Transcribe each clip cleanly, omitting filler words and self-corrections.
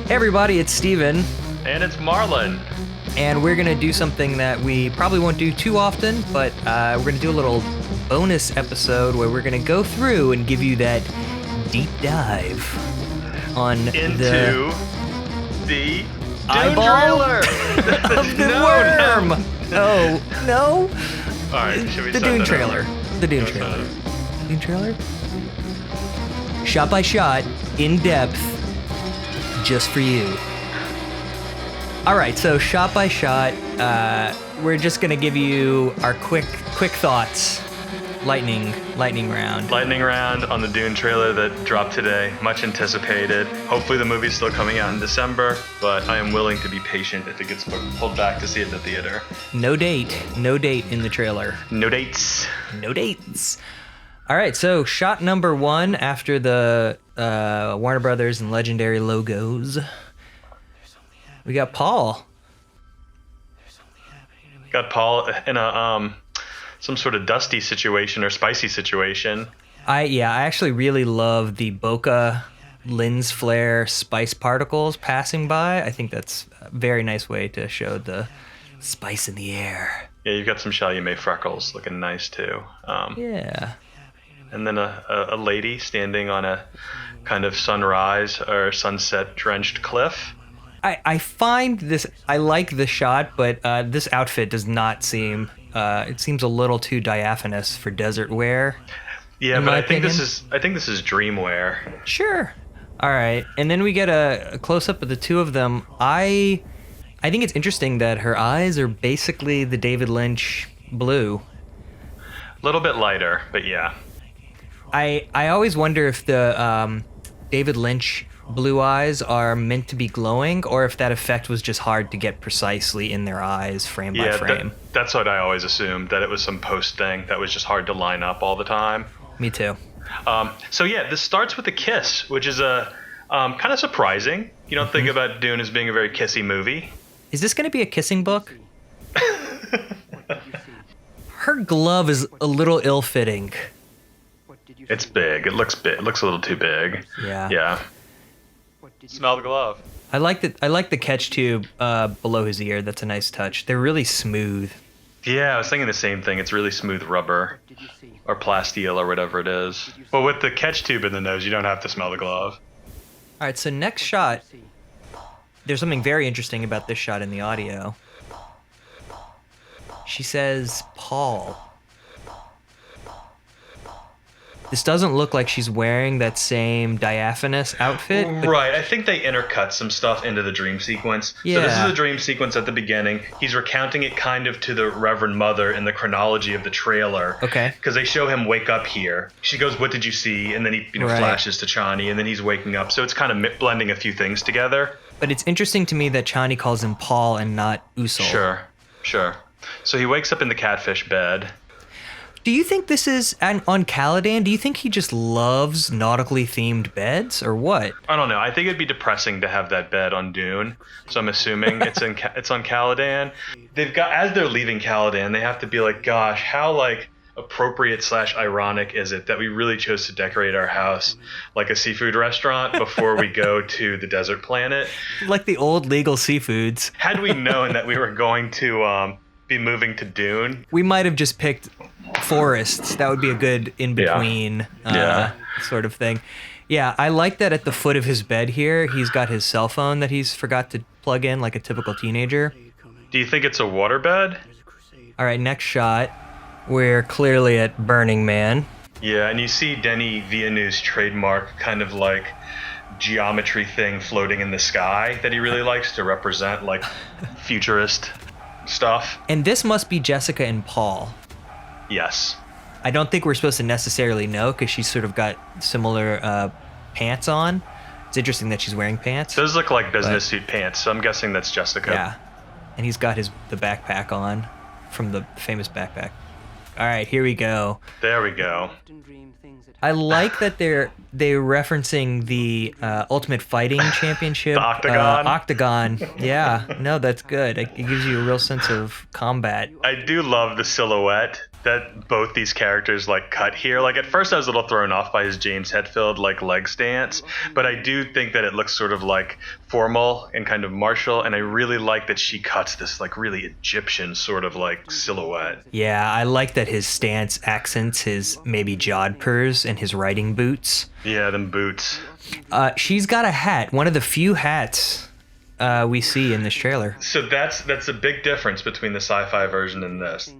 Hey everybody, it's Steven. And it's Marlon. And we're going to do something that we probably won't do too often, but we're going to do a little bonus episode where we're going to go through and give you that deep dive on into the eyeball trailer of the worm. Oh, no. All right, should we The Dune trailer. The Dune trailer. Dune trailer? Shot by shot, in depth, just for you. All right, so shot by shot, we're just gonna give you our quick thoughts. Lightning round. Lightning round on the Dune trailer that dropped today. Much anticipated. Hopefully the movie's still coming out in December, but I am willing to be patient if it gets pulled back to see it in the theater. No date in the trailer. No dates. No dates. All right, so shot number one after the Warner Brothers and Legendary logos. We got Paul. Got Paul in a some sort of dusty situation or spicy situation. I actually really love the bokeh lens flare spice particles passing by. I think that's a very nice way to show the spice in the air. Yeah, you've got some Chalamet freckles looking nice too. Yeah. And then a lady standing on a kind of sunrise or sunset drenched cliff. I find this, I like the shot, but this outfit does not seem, it seems a little too diaphanous for desert wear. Yeah, but I think this is dream wear. Sure. All right. And then we get a close up of the two of them. I think it's interesting that her eyes are basically the David Lynch blue. A little bit lighter, but yeah. I always wonder if the David Lynch blue eyes are meant to be glowing, or if that effect was just hard to get precisely in their eyes frame by frame. That's what I always assumed, that it was some post thing that was just hard to line up all the time. Me too. So yeah, this starts with a kiss, which is kind of surprising. You don't think about Dune as being a very kissy movie. Is this going to be a kissing book? Her glove is a little ill-fitting. It's big. It looks big. It looks a little too big. Yeah. Smell the glove. I like the catch tube below his ear. That's a nice touch. They're really smooth. Yeah, I was thinking the same thing. It's really smooth rubber or plasteel or whatever it is. But with the catch tube in the nose, you don't have to smell the glove. All right, so next shot. There's something very interesting about this shot in the audio. She says, Paul. This doesn't look like she's wearing that same diaphanous outfit. Right, I think they intercut some stuff into the dream sequence. Yeah. So this is a dream sequence at the beginning. He's recounting it kind of to the Reverend Mother in the chronology of the trailer. Okay. Because they show him wake up here. She goes, what did you see? And then he flashes to Chani, and then he's waking up. So it's kind of blending a few things together. But it's interesting to me that Chani calls him Paul and not Usul. Sure. So he wakes up in the catfish bed. Do you think this is on Caladan? Do you think he just loves nautically themed beds, or what? I don't know. I think it'd be depressing to have that bed on Dune. So I'm assuming it's on Caladan. They've got, as they're leaving Caladan, they have to be like, gosh, how appropriate / ironic is it that we really chose to decorate our house like a seafood restaurant before we go to the desert planet? Like the old legal seafoods. Had we known that we were going to be moving to Dune, we might have just picked forests. That would be a good in-between sort of thing. Yeah, I like that at the foot of his bed here, he's got his cell phone that he's forgot to plug in like a typical teenager. Do you think it's a waterbed? All right, next shot. We're clearly at Burning Man. Yeah, and you see Denis Villeneuve's trademark kind of like geometry thing floating in the sky that he really likes to represent like futurist stuff. And this must be Jessica and Paul. Yes. I don't think we're supposed to necessarily know because she's sort of got similar pants on. It's interesting that she's wearing pants. Those look like business suit pants, so I'm guessing that's Jessica. Yeah. And he's got the backpack on from the famous backpack. All right, here we go. There we go. I like that they're referencing the Ultimate Fighting Championship. The Octagon? Octagon. Yeah, no, that's good. It gives you a real sense of combat. I do love the silhouette that both these characters like cut here. Like at first I was a little thrown off by his James Hetfield like leg stance, but I do think that it looks sort of like formal and kind of martial, and I really like that she cuts this like really Egyptian sort of like silhouette. Yeah, I like that his stance accents his maybe jodhpurs and his riding boots. Yeah, them boots. She's got a hat, one of the few hats we see in this trailer. So that's a big difference between the sci-fi version and this.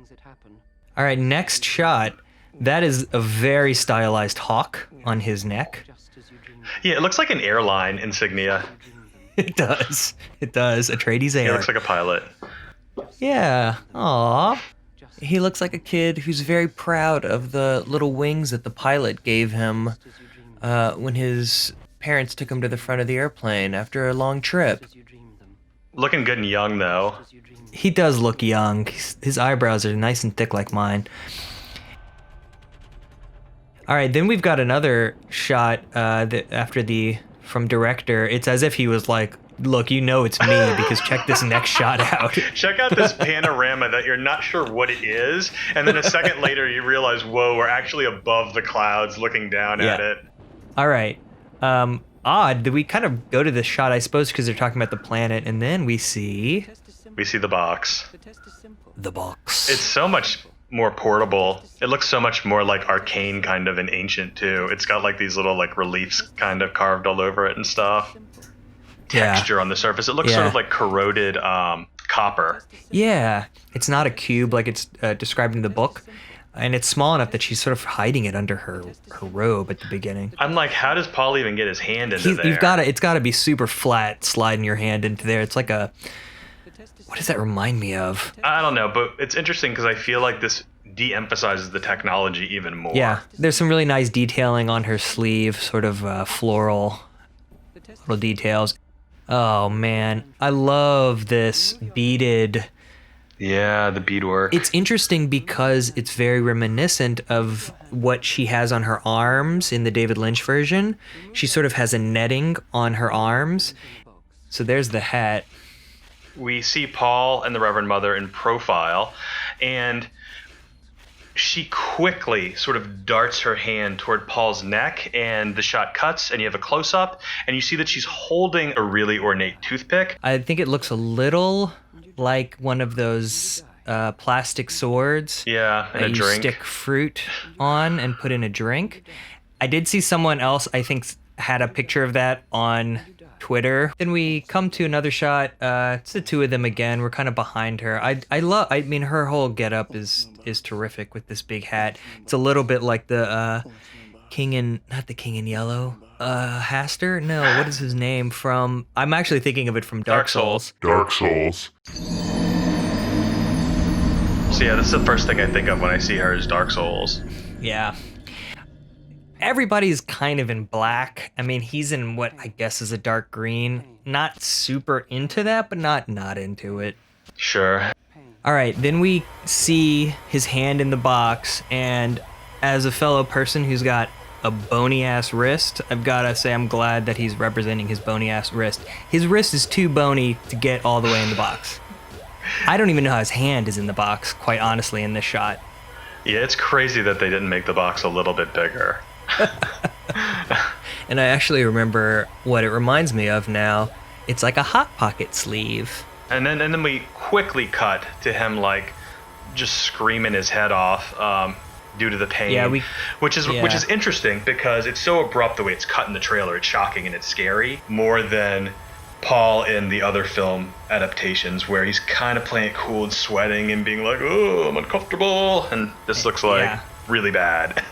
All right, next shot. That is a very stylized hawk on his neck. Yeah, it looks like an airline insignia. It does. It does. Atreides Air. He looks like a pilot. Yeah. Aw. He looks like a kid who's very proud of the little wings that the pilot gave him when his parents took him to the front of the airplane after a long trip. Looking good and young, though. He does look young. His eyebrows are nice and thick like mine. All right, then we've got another shot from director. It's as if he was like, look, you know it's me because check this next shot out. Check out this panorama that you're not sure what it is, and then a second later you realize, whoa, we're actually above the clouds looking down at it. All right. Odd. We kind of go to this shot, I suppose, because they're talking about the planet, and then we see... We see the box. The box. It's so much more portable. It looks so much more like arcane kind of and ancient, too. It's got like these little like reliefs kind of carved all over it and stuff. Texture on the surface. It looks sort of like corroded copper. Yeah. It's not a cube like it's described in the book. And it's small enough that she's sort of hiding it under her robe at the beginning. I'm like, how does Paul even get his hand into there? It's got to be super flat, sliding your hand into there. It's like a... What does that remind me of? I don't know, but it's interesting because I feel like this de-emphasizes the technology even more. Yeah, there's some really nice detailing on her sleeve, sort of floral little details. Oh, man. I love this beaded... Yeah, the beadwork. It's interesting because it's very reminiscent of what she has on her arms in the David Lynch version. She sort of has a netting on her arms. So there's the hat. We see Paul and the Reverend Mother in profile, and she quickly sort of darts her hand toward Paul's neck, and the shot cuts, and you have a close-up, and you see that she's holding a really ornate toothpick. I think it looks a little like one of those plastic swords. Yeah, and that a drink. You stick fruit on and put in a drink. I did see someone else, I think, had a picture of that on Twitter. Then we come to another shot. It's the two of them again. We're kind of behind her. I mean, her whole getup is terrific with this big hat. It's a little bit like the not the King in Yellow. Haster? No, what is his name from? I'm actually thinking of it from Dark Souls. Dark Souls. So yeah, that's the first thing I think of when I see her is Dark Souls. Yeah. Everybody's kind of in black. I mean, he's in what I guess is a dark green. Not super into that, but not into it. Sure. All right, then we see his hand in the box, and as a fellow person who's got a bony-ass wrist, I've got to say I'm glad that he's representing his bony-ass wrist. His wrist is too bony to get all the way in the box. I don't even know how his hand is in the box, quite honestly, in this shot. Yeah, it's crazy that they didn't make the box a little bit bigger. And I actually remember what it reminds me of now. It's like a Hot Pocket sleeve. And then we quickly cut to him like just screaming his head off due to the pain. Yeah, which is interesting because it's so abrupt the way it's cut in the trailer. It's shocking and it's scary more than Paul in the other film adaptations where he's kind of playing it cool and sweating and being like, oh, I'm uncomfortable, and this looks like really bad.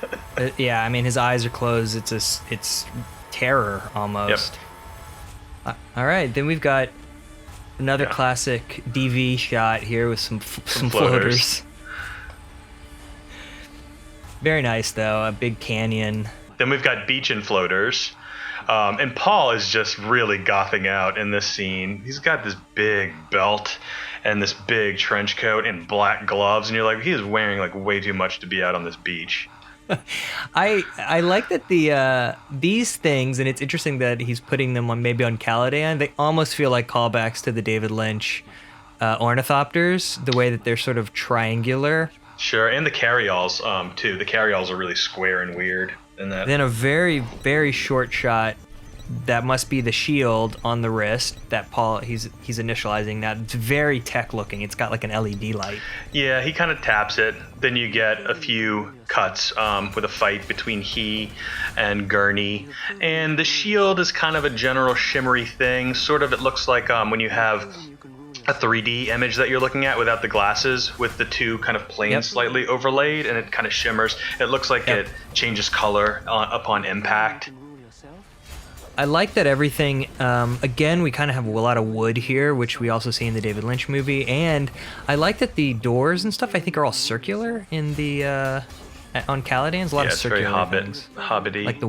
Yeah, I mean his eyes are closed. It's terror almost. Yep. All right, then we've got another classic DV shot here with some floaters. Very nice though, a big canyon. Then we've got beach and floaters. And Paul is just really gothing out in this scene. He's got this big belt and this big trench coat and black gloves, and you're like, he is wearing like way too much to be out on this beach. I like that these things, and it's interesting that he's putting them on maybe on Caladan. They almost feel like callbacks to the David Lynch ornithopters, the way that they're sort of triangular Sure, and the carryalls too. The carryalls are really square and weird. And that. Then a very, very short shot. That must be the shield on the wrist that Paul he's initializing that. It's very tech looking. It's got like an LED light. Yeah, he kind of taps it. Then you get a few cuts with a fight between he and Gurney. And the shield is kind of a general shimmery thing. Sort of, it looks like when you have a 3D image that you're looking at without the glasses, with the two kind of planes slightly overlaid, and it kind of shimmers. It looks like it changes color upon impact. I like that everything, again, we kind of have a lot of wood here, which we also see in the David Lynch movie, and I like that the doors and stuff, I think, are all circular in the, on Caladan's, a lot of circular things. Very hobbity. Like the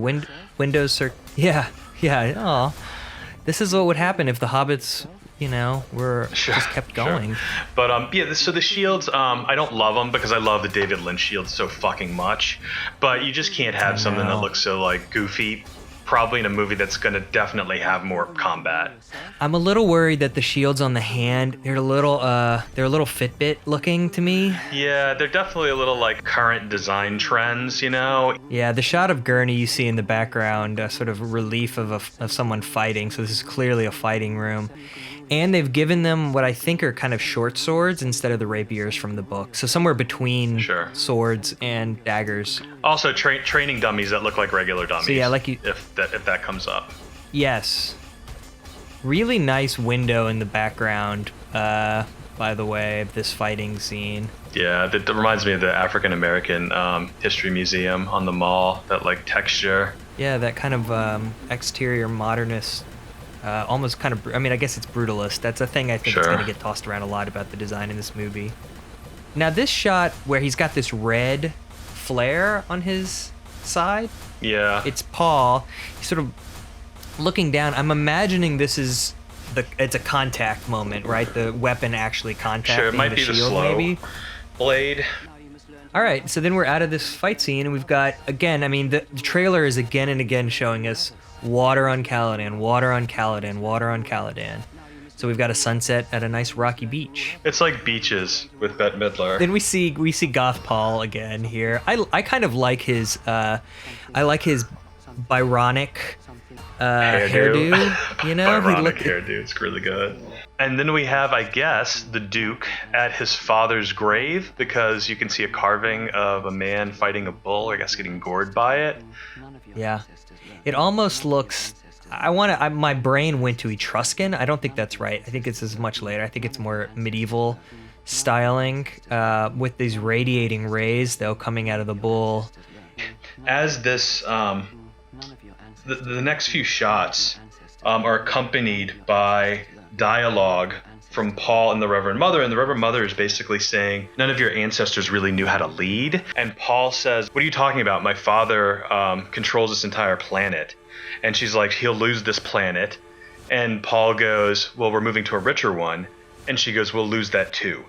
windows, yeah, aw. This is what would happen if the hobbits, were just kept going. Sure. But, so the shields, I don't love them because I love the David Lynch shield so fucking much, but you just can't have something that looks so, like, goofy. Probably in a movie that's going to definitely have more combat. I'm a little worried that the shields on the hand, they're a little Fitbit looking to me. Yeah, they're definitely a little like current design trends, Yeah, the shot of Gurney you see in the background, sort of relief of someone fighting. So this is clearly a fighting room. And they've given them what I think are kind of short swords instead of the rapiers from the book. So somewhere between swords and daggers. Also training dummies that look like regular dummies. So yeah, if that comes up. Yes. Really nice window in the background, by the way, of this fighting scene. Yeah, that reminds me of the African American History Museum on the mall, that like texture. Yeah, that kind of exterior modernist. Almost kind of, I guess it's brutalist. That's a thing I think is going to get tossed around a lot about the design in this movie. Now, this shot where he's got this red flare on his side. Yeah. It's Paul. He's sort of looking down. I'm imagining this is it's a contact moment, right? The weapon actually contacting it might the be shield, the slow maybe. blade. All right, so then we're out of this fight scene, and we've got, again, the trailer is again and again showing us water on Caladan, water on Caladan, water on Caladan. So we've got a sunset at a nice rocky beach. It's like beaches with Bette Midler. Then we see Goth Paul again here. I kind of like his Byronic hairdo. Byronic hairdo. It's really good. And then we have, I guess, the Duke at his father's grave, because you can see a carving of a man fighting a bull, I guess getting gored by it. Yeah. It almost looks... my brain went to Etruscan. I don't think that's right. I think it's much later. I think it's more medieval styling, with these radiating rays, though, coming out of the bull. As this... the next few shots are accompanied by dialogue from Paul and the Reverend Mother, and the Reverend Mother is basically saying, none of your ancestors really knew how to lead. And Paul says, what are you talking about? My father controls this entire planet. And she's like, he'll lose this planet. And Paul goes, well, we're moving to a richer one. And she goes, we'll lose that too.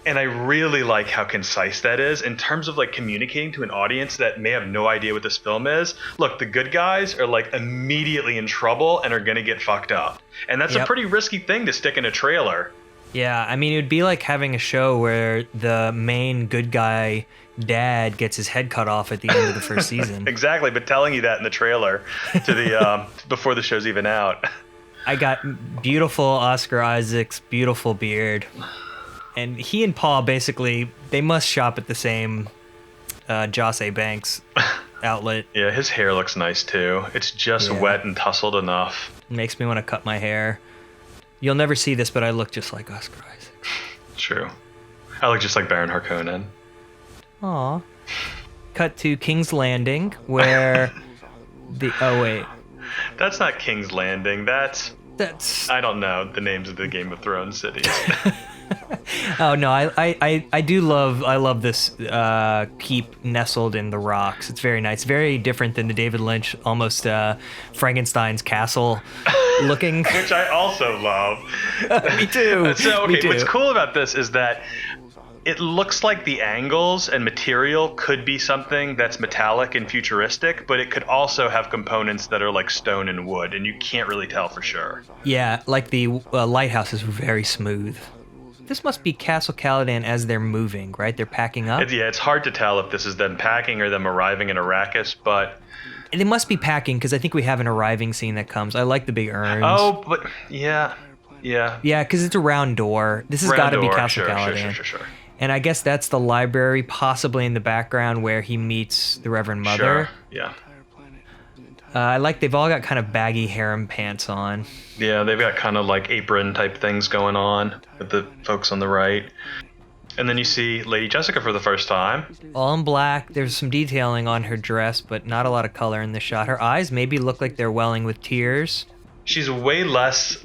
And I really like how concise that is in terms of like communicating to an audience that may have no idea what this film is. Look, the good guys are like immediately in trouble and are going to get fucked up. And that's a pretty risky thing to stick in a trailer. Yeah, it would be like having a show where the main good guy dad gets his head cut off at the end of the first season. Exactly, but telling you that in the trailer to the before the show's even out. I got beautiful Oscar Isaac's beautiful beard, and he and Paul basically, they must shop at the same Joss A. Banks outlet. Yeah, his hair looks nice too. It's just wet and tousled enough. It makes me want to cut my hair. You'll never see this, but I look just like Oscar Isaac. True. I look just like Baron Harkonnen. Aw. Cut to King's Landing, where oh wait. That's not King's Landing. That's I don't know the names of the Game of Thrones cities. Oh no, I do love this keep nestled in the rocks. It's very nice, very different than the David Lynch almost Frankenstein's castle looking. Which I also love. Me too. So okay, Me too. What's cool about this is that it looks like the angles and material could be something that's metallic and futuristic, but it could also have components that are like stone and wood, and you can't really tell for sure. Yeah, like the lighthouse is very smooth. this must be Castle Caladan as they're moving, right? They're packing up. It's hard to tell if this is them packing or them arriving in Arrakis, but They must be packing because I think we have an arriving scene that comes. I like the big urns. oh, but yeah. Yeah, because it's a round door. This has got to be Castle Caladan. Sure. And I guess that's the library, possibly in the background where he meets the Reverend Mother. Sure, yeah. I like they've all got kind of baggy harem pants on. Yeah, they've got kind of like apron type things going on with the folks on the right. And then you see Lady Jessica for the first time. All in black. There's some detailing on her dress, but not a lot of color in the shot. Her eyes maybe look like they're welling with tears. She's way less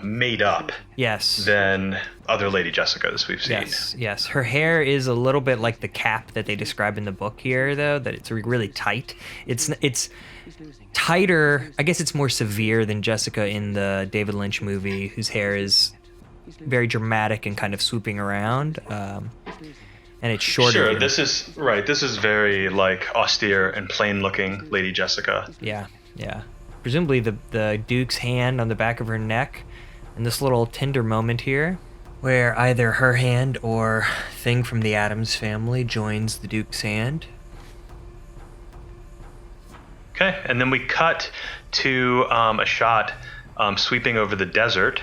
made up Yes. than other Lady Jessicas we've seen. Yes. Her hair is a little bit like the cap that they describe in the book here, though, that it's really tight. It's tighter. I guess it's more severe than Jessica in the David Lynch movie, whose hair is very dramatic and kind of swooping around. And it's shorter. Sure, this is very like austere and plain looking Lady Jessica. Yeah. Presumably the Duke's hand on the back of her neck, and this little tender moment here where either her hand or thing from the Addams family joins the Duke's hand. Okay, and then we cut to a shot sweeping over the desert.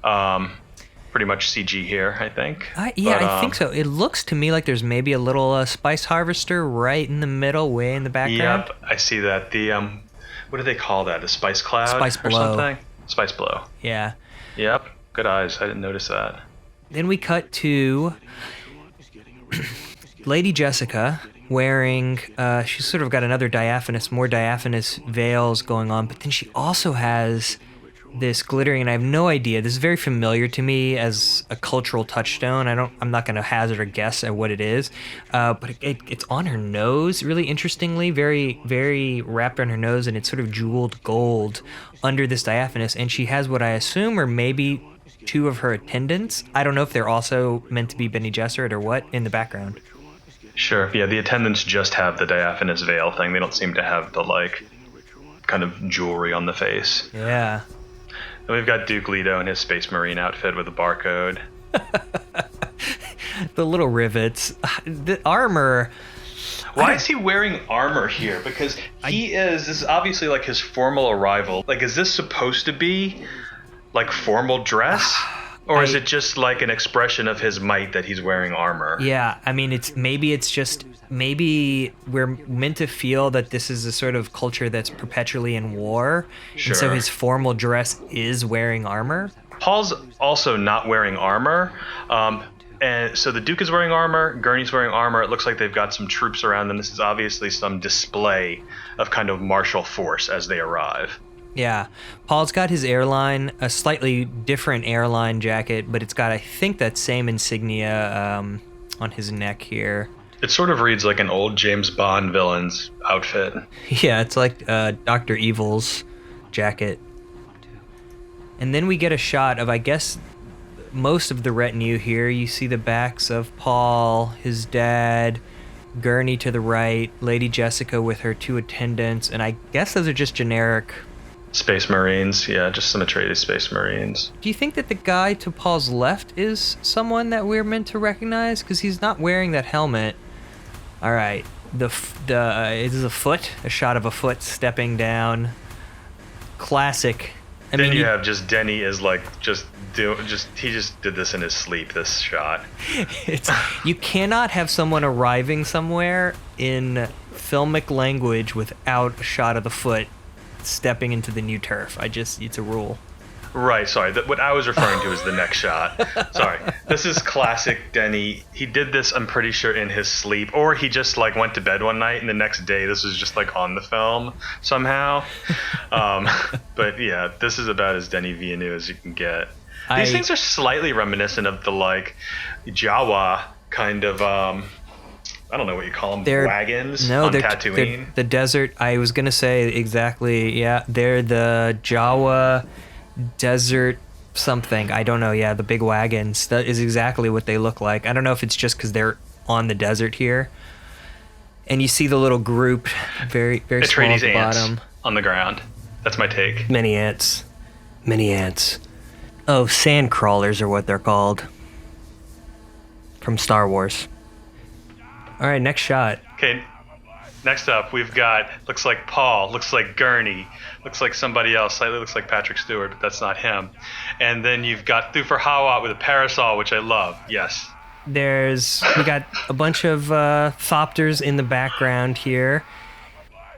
Pretty much CG here, I think. I think so. It looks to me like there's maybe a little spice harvester right in the middle, way in the background. Yep, I see that. The what do they call that? The spice cloud Spice or blow. something? Spice blow. Yeah. Yep, good eyes. I didn't notice that. Then we cut to Lady Jessica wearing, she's sort of got more diaphanous veils going on, but then she also has this glittering, and I have no idea. This is very familiar to me as a cultural touchstone. I'm not going to hazard a guess at what it is, but it's on her nose, really interestingly, very, very wrapped on her nose, and it's sort of jeweled gold under this diaphanous, and she has what I assume are maybe two of her attendants. I don't know if they're also meant to be Bene Gesserit or what in the background. Sure, yeah, the attendants just have the diaphanous veil thing. They don't seem to have the, like, kind of jewelry on the face. Yeah. And we've got Duke Leto in his Space Marine outfit with a barcode. The little rivets. The armor. Why is he wearing armor here? Because this is obviously like his formal arrival. Like, is this supposed to be like formal dress? Or is it just like an expression of his might that he's wearing armor? Yeah, I mean, maybe we're meant to feel that this is a sort of culture that's perpetually in war. Sure. And so his formal dress is wearing armor. Paul's also not wearing armor. And so the Duke is wearing armor, Gurney's wearing armor. It looks like they've got some troops around them. This is obviously some display of kind of martial force as they arrive. Yeah. Paul's got his airline, a slightly different airline jacket, but it's got, I think, that same insignia on his neck here. It sort of reads like an old James Bond villain's outfit. Yeah, it's like Dr. Evil's jacket. And then we get a shot of, I guess, most of the retinue here. You see the backs of Paul, his dad, Gurney to the right, Lady Jessica with her two attendants, and I guess those are just generic Space Marines, yeah, just some Atreides Space Marines. Do you think that the guy to Paul's left is someone that we're meant to recognize? Because he's not wearing that helmet. All right, it is a shot of a foot stepping down. Classic. You have just Denny is like he just did this in his sleep. This shot. You cannot have someone arriving somewhere in filmic language without a shot of the foot stepping into the new turf. It's a rule. Right, sorry. What I was referring to is the next shot. Sorry. This is classic Denny. He did this, I'm pretty sure, in his sleep, or he just like went to bed one night and the next day this was just like on the film somehow. But yeah, this is about as Denny Villeneuve as you can get. These things are slightly reminiscent of the like Jawa kind of I don't know what you call them, wagons on Tatooine. They're the desert. I was going to say exactly, yeah. They're the Jawa desert something. I don't know, yeah, the big wagons. That is exactly what they look like. I don't know if it's just because they're on the desert here. And you see the little group, very, very small at the bottom. On the ground. That's my take. Many ants. Oh, sand crawlers are what they're called. from Star Wars. All right, next shot. Okay, next up we've got, looks like Paul, looks like Gurney, looks like somebody else, slightly looks like Patrick Stewart, but that's not him. And then you've got Thufir Hawat with a parasol, which I love. Yes. We got a bunch of thopters in the background here.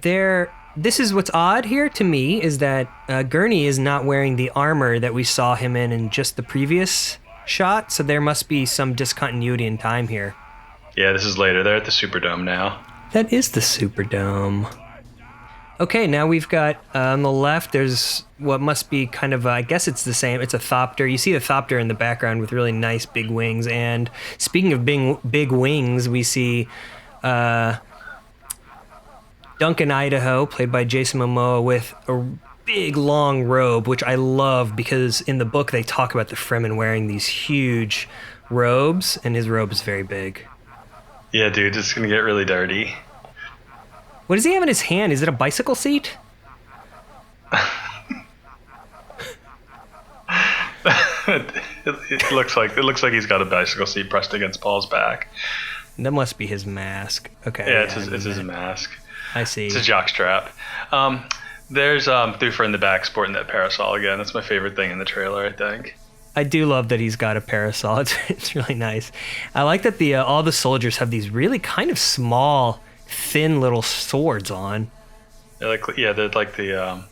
This is what's odd here to me, is that Gurney is not wearing the armor that we saw him in just the previous shot, so there must be some discontinuity in time here. Yeah, this is later. They're at the Superdome now. That is the Superdome. Okay, now we've got on the left, there's what must be kind of, I guess it's the same, it's a thopter. You see the thopter in the background with really nice big wings. And speaking of big wings, we see Duncan Idaho, played by Jason Momoa, with a big long robe, which I love because in the book they talk about the Fremen wearing these huge robes, and his robe is very big. Yeah, dude, it's going to get really dirty. What does he have in his hand? Is it a bicycle seat? it looks like he's got a bicycle seat pressed against Paul's back. That must be his mask. Okay. Yeah, it's his mask. I see. It's a jockstrap. There's Thufir in the back sporting that parasol again. That's my favorite thing in the trailer, I think. I do love that he's got a parasol. It's really nice. I like that all the soldiers have these really kind of small, thin little swords on. They're like the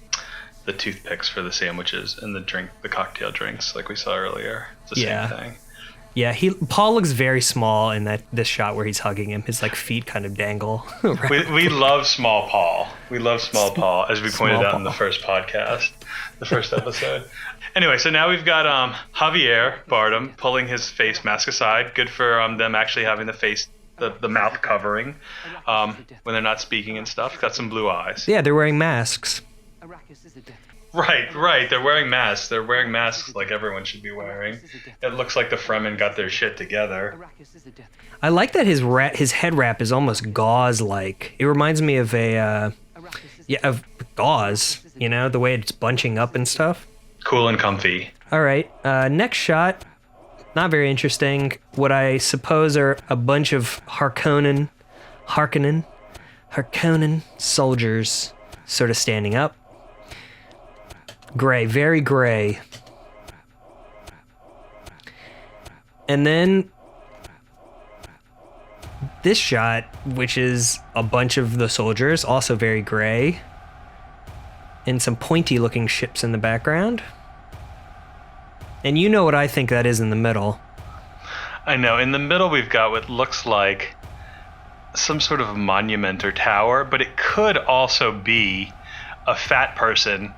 toothpicks for the sandwiches and the cocktail drinks, like we saw earlier. It's the same thing. Yeah, Paul looks very small in this shot where he's hugging him. His feet kind of dangle. We love small Paul. We love small Paul, as we pointed out in the first podcast, the first episode. Anyway, so now we've got Javier Bardem pulling his face mask aside. Good for them actually having the mouth covering when they're not speaking and stuff. Got some blue eyes. Yeah, they're wearing masks. Right. They're wearing masks. They're wearing masks like everyone should be wearing. It looks like the Fremen got their shit together. I like that his head wrap is almost gauze-like. It reminds me of of gauze. You know, the way it's bunching up and stuff. Cool and comfy. All right. Next shot. Not very interesting. What I suppose are a bunch of Harkonnen soldiers sort of standing up. Gray, very gray. And then this shot, which is a bunch of the soldiers, also very gray. And some pointy looking ships in the background. And you know what I think that is in the middle. I know. In the middle we've got what looks like some sort of monument or tower, but it could also be a fat person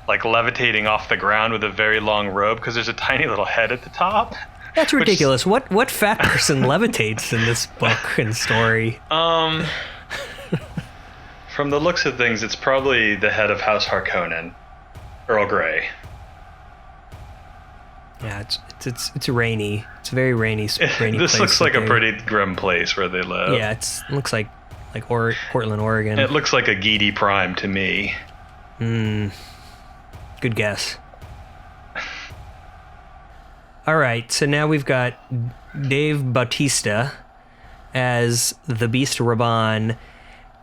like levitating off the ground with a very long robe, because there's a tiny little head at the top. That's ridiculous. What fat person levitates in this book and story? From the looks of things, it's probably the head of House Harkonnen, Earl Grey. Yeah, it's rainy. It's a very rainy This place. looks like a pretty grim place where they live. Yeah, it looks like Portland, Oregon. It looks like a Geedy Prime to me. Good guess. All right, so now we've got Dave Bautista as the Beast Raban.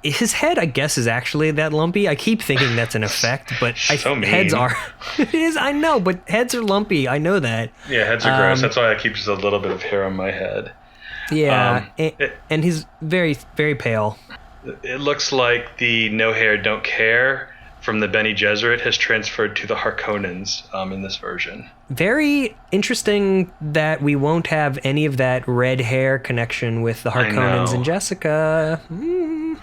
His head, I guess, is actually that lumpy. I keep thinking that's an effect, but heads are. It is, I know, but heads are lumpy. I know that. Yeah, heads are gross. That's why I keep just a little bit of hair on my head. Yeah, and he's very, very pale. It looks like the no hair, don't care from the Bene Gesserit has transferred to the Harkonnens in this version. Very interesting that we won't have any of that red hair connection with the Harkonnens and Jessica.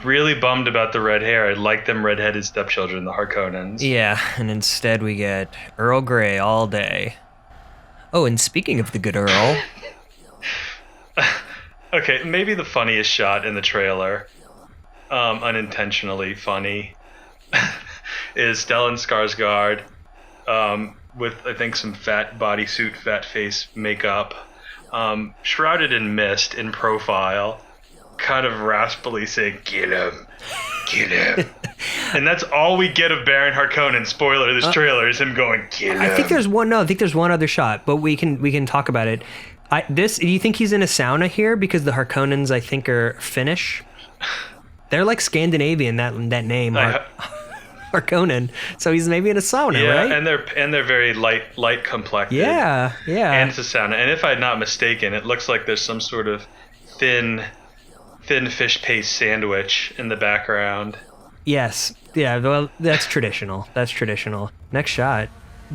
Really bummed about the red hair. I'd like them redheaded stepchildren, the Harkonnens. Yeah, and instead we get Earl Grey all day. Oh, and speaking of the good Earl... Okay, maybe the funniest shot in the trailer, unintentionally funny, is Stellan Skarsgård with, I think, some fat bodysuit, fat face makeup, shrouded in mist in profile, kind of raspily saying, "Get him, get him." And that's all we get of Baron Harkonnen. Spoiler, this trailer is him going, "Get him." I think there's one other shot, but we can talk about it. Do you think he's in a sauna here? Because the Harkonnens, I think, are Finnish. They're like Scandinavian, that name, Harkonnen. So he's maybe in a sauna, right? and they're very light complected. Yeah. And it's a sauna. And if I'm not mistaken, it looks like there's some sort of thin fish paste sandwich in the background. Yes. Yeah, well, that's traditional. Next shot.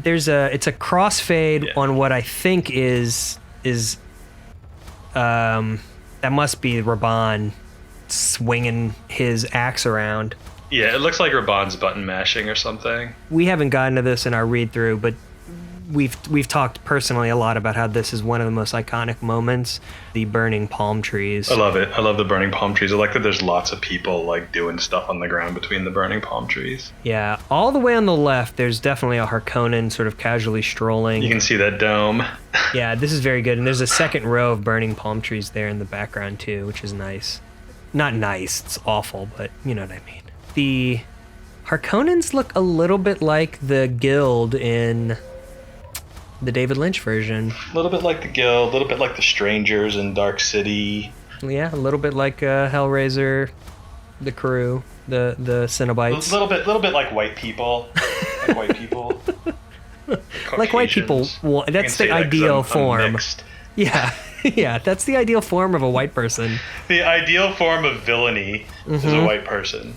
It's a crossfade on what I think is that must be Raban swinging his axe around. Yeah, it looks like Raban's button mashing or something. We haven't gotten to this in our read through, but we've talked personally a lot about how this is one of the most iconic moments, the burning palm trees. I love it. I love the burning palm trees. I like that there's lots of people like doing stuff on the ground between the burning palm trees. Yeah, all the way on the left, there's definitely a Harkonnen sort of casually strolling. You can see that dome. Yeah, this is very good. And there's a second row of burning palm trees there in the background too, which is nice. Not nice, it's awful, but you know what I mean. The Harkonnens look a little bit like the Guild in the David Lynch version. A little bit like the Guild, a little bit like the Strangers in Dark City. Yeah, a little bit like Hellraiser, the crew, the Cenobites. A little bit like white people. Like white people. Well, that's the ideal form. Yeah, yeah, that's the ideal form of a white person. The ideal form of villainy is a white person.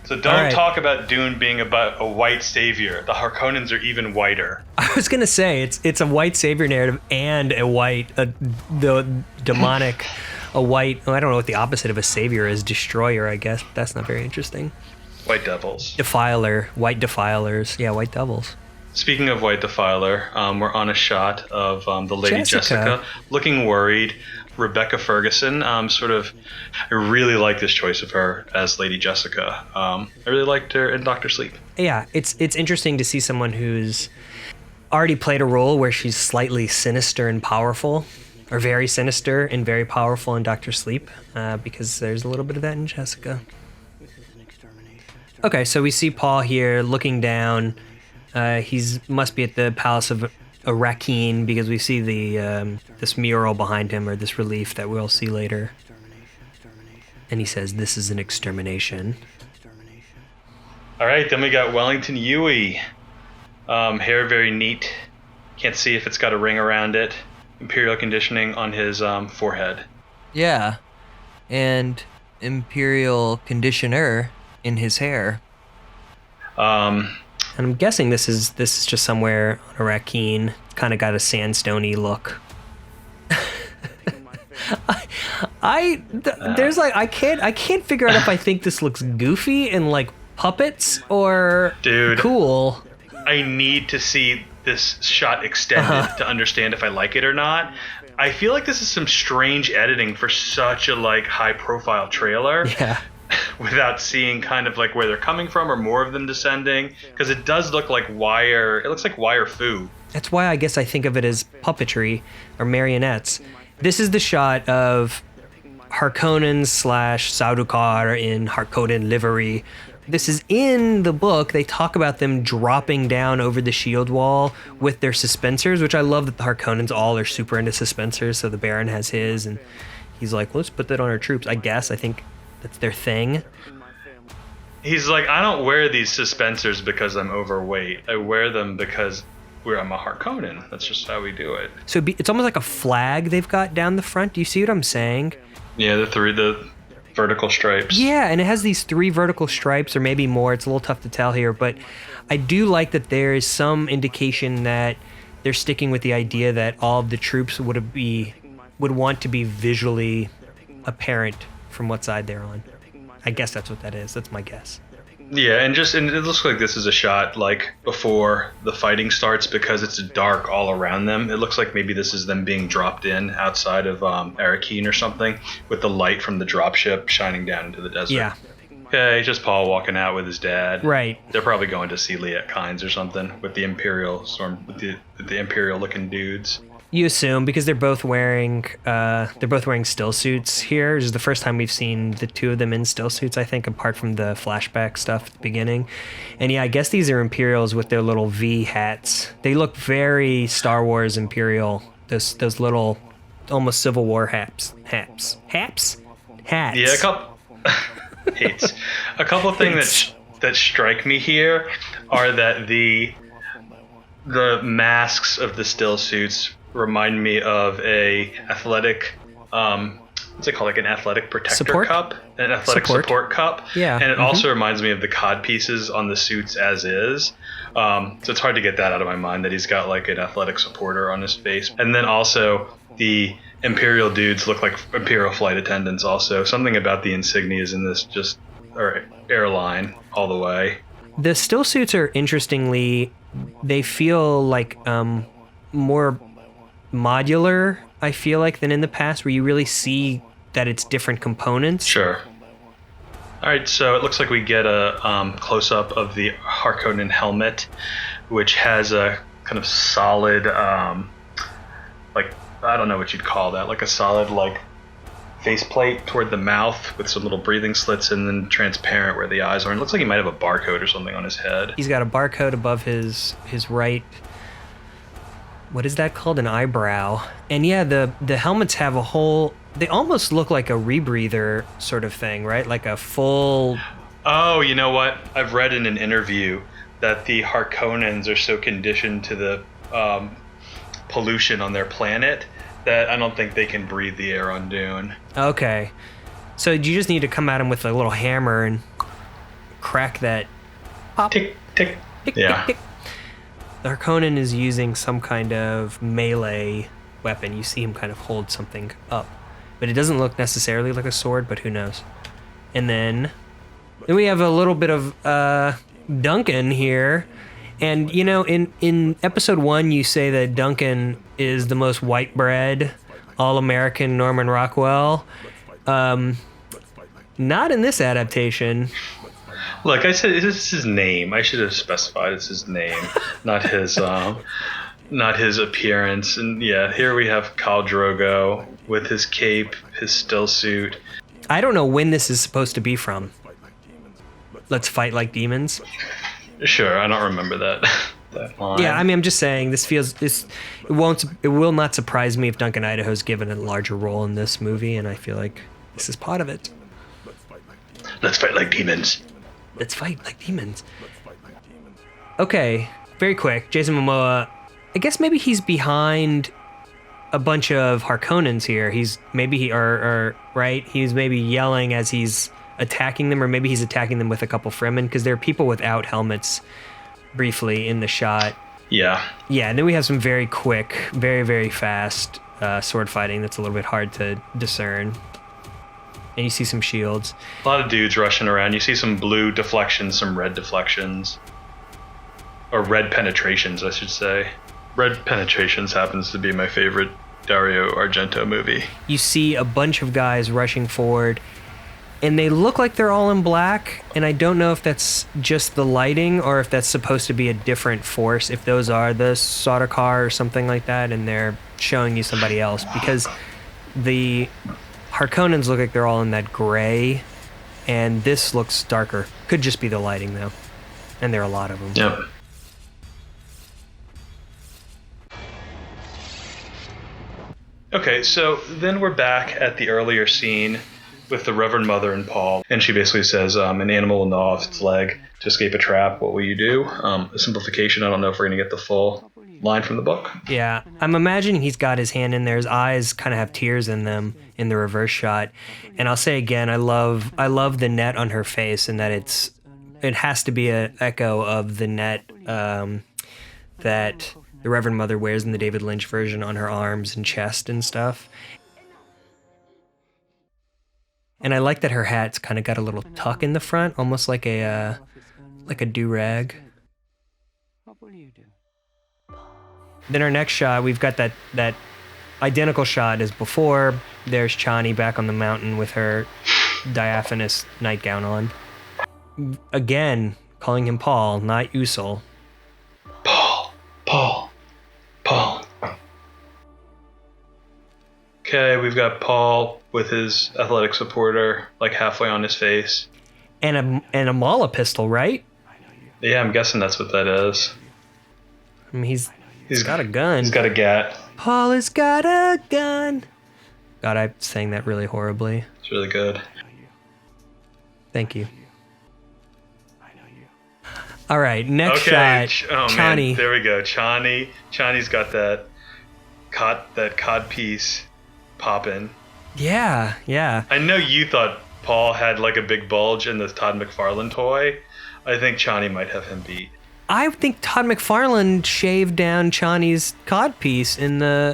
So don't talk about Dune being about a white savior. The Harkonnens are even whiter. I was gonna say it's a white savior narrative and the demonic, I don't know what the opposite of a savior is. Destroyer, I guess. But that's not very interesting. White devils. Defiler, white defilers. Yeah, white devils. Speaking of white defiler, we're on a shot of the Lady Jessica looking worried. Rebecca Ferguson, I really like this choice of her as Lady Jessica. I really liked her in Dr. Sleep. Yeah, it's interesting to see someone who's already played a role where she's slightly sinister and powerful, or very sinister and very powerful in Dr. Sleep, because there's a little bit of that in Jessica. Okay, so we see Paul here looking down. Must be at the Palace of Arrakeen because we see this mural behind him, or this relief that we'll see later. And he says, "This is an extermination." All right, then we got Wellington Huey. Hair very neat. Can't see if it's got a ring around it. Imperial conditioning on his forehead. Yeah, and Imperial conditioner in his hair. And I'm guessing this is just somewhere on Arrakeen. Kind of got a sandstone-y look. I can't figure out if I think this looks goofy and like puppets or cool. I need to see this shot extended to understand if I like it or not. I feel like this is some strange editing for such a high-profile trailer. Yeah. Without seeing kind of like where they're coming from or more of them descending, because it does look like wire. It looks like wire foo. That's why I guess I think of it as puppetry or marionettes. This is the shot of Harkonnen / Sardaukar in Harkonnen livery. This is in the book. They talk about them dropping down over the shield wall with their suspensors, which I love that the Harkonnens all are super into suspensors. So the Baron has his, and he's like, let's put that on our troops. I think that's their thing. He's like, I don't wear these suspensors because I'm overweight. I wear them because I'm a Harkonnen. That's just how we do it. So it's almost like a flag they've got down the front. Do you see what I'm saying? Yeah, the vertical stripes. Yeah, and it has these 3 vertical stripes, or maybe more. It's a little tough to tell here, but I do like that there is some indication that they're sticking with the idea that all of the troops would want to be visually apparent from what side they're on. I guess that's what that is. That's my guess. Yeah, and it looks like this is a shot before the fighting starts because it's dark all around them. It looks like maybe this is them being dropped in outside of Arrakeen or something with the light from the dropship shining down into the desert. Yeah. Okay, just Paul walking out with his dad. Right. They're probably going to see Liet Kynes or something with the Imperial Imperial looking dudes. You assume, because they're both wearing still suits here. This is the first time we've seen the 2 of them in still suits, I think, apart from the flashback stuff at the beginning. And yeah, I guess these are Imperials with their little V hats. They look very Star Wars Imperial those little, almost Civil War hats. Hats. Yeah, a couple hates. A couple of things that strike me here are that the masks of the still suits remind me of a athletic what's it called, like an athletic protector cup, an athletic support cup. Yeah. And it also reminds me of the cod pieces on the suits as is. So it's hard to get that out of my mind that he's got like an athletic supporter on his face. And then also the Imperial dudes look like Imperial flight attendants also. Something about the insignias in this just or airline all the way. The still suits are interestingly, they feel like more modular, I feel like, than in the past, where you really see that it's different components. Sure. All right, so it looks like we get a close-up of the Harkonnen helmet, which has a kind of solid, like, I don't know what you'd call that, like a solid, like, faceplate toward the mouth with some little breathing slits and then transparent where the eyes are. And it looks like he might have a barcode or something on his head. He's got a barcode above his right, what is that called? An eyebrow. And yeah, the helmets have a whole, they almost look like a rebreather sort of thing, right? Like a full... Oh, you know what? I've read in an interview that the Harkonnens are so conditioned to the pollution on their planet that I don't think they can breathe the air on Dune. Okay. So you just need to come at him with a little hammer and crack that. Pop. Tick, tick. Tick, yeah. tick, tick. The Harkonnen is using some kind of melee weapon. You see him kind of hold something up. But it doesn't look necessarily like a sword, but who knows. And then we have a little bit of Duncan here. And, you know, in episode 1, you say that Duncan is the most white bread, all-American Norman Rockwell. Not in this adaptation. Look, I said it's his name. I should have specified it's his name, not his appearance. And yeah, here we have Khal Drogo with his cape, his still suit. I don't know when this is supposed to be from. Let's fight like demons. Sure, I don't remember that line. Yeah, I mean, I'm just saying it will not surprise me if Duncan Idaho's given a larger role in this movie, and I feel like this is part of it. Let's fight like demons. Let's fight like demons. Okay, very quick. Jason Momoa, I guess maybe he's behind a bunch of Harkonnens here. He's maybe yelling as he's attacking them, or maybe he's attacking them with a couple Fremen, because there are people without helmets briefly in the shot. Yeah. Yeah, and then we have some very quick, very, very fast sword fighting that's a little bit hard to discern. And you see some shields. A lot of dudes rushing around. You see some blue deflections, some red deflections. Or red penetrations, I should say. Red Penetrations happens to be my favorite Dario Argento movie. You see a bunch of guys rushing forward, and they look like they're all in black, and I don't know if that's just the lighting or if that's supposed to be a different force, if those are the Sardaukar or something like that, and they're showing you somebody else, because the Harkonnens look like they're all in that gray, and this looks darker. Could just be the lighting, though. And there are a lot of them. Yep. Okay, so then we're back at the earlier scene with the Reverend Mother and Paul, and she basically says, an animal will gnaw off its leg to escape a trap. What will you do? A simplification. I don't know if we're going to get the full line from the book. Yeah, I'm imagining he's got his hand in there. His eyes kind of have tears in them in the reverse shot. And I'll say again, I love the net on her face, and that it has to be an echo of the net that the Reverend Mother wears in the David Lynch version on her arms and chest and stuff. And I like that her hat's kind of got a little tuck in the front, almost like a do-rag. Then our next shot, we've got that identical shot as before. There's Chani back on the mountain with her diaphanous nightgown on. Again, calling him Paul, not Usul. Paul. Okay, we've got Paul with his athletic supporter like halfway on his face. And a Mala pistol, right? Yeah, I'm guessing that's what that is. I mean, He's got a gun. He's got a gat. Paul has got a gun. God, I sang that really horribly. It's really good. Thank you. All right, next shot. Chani. Man, there we go. Chani's got that cod piece popping. Yeah. I know you thought Paul had like a big bulge in the Todd McFarlane toy. I think Chani might have him beat. I think Todd McFarlane shaved down Chani's cod piece in the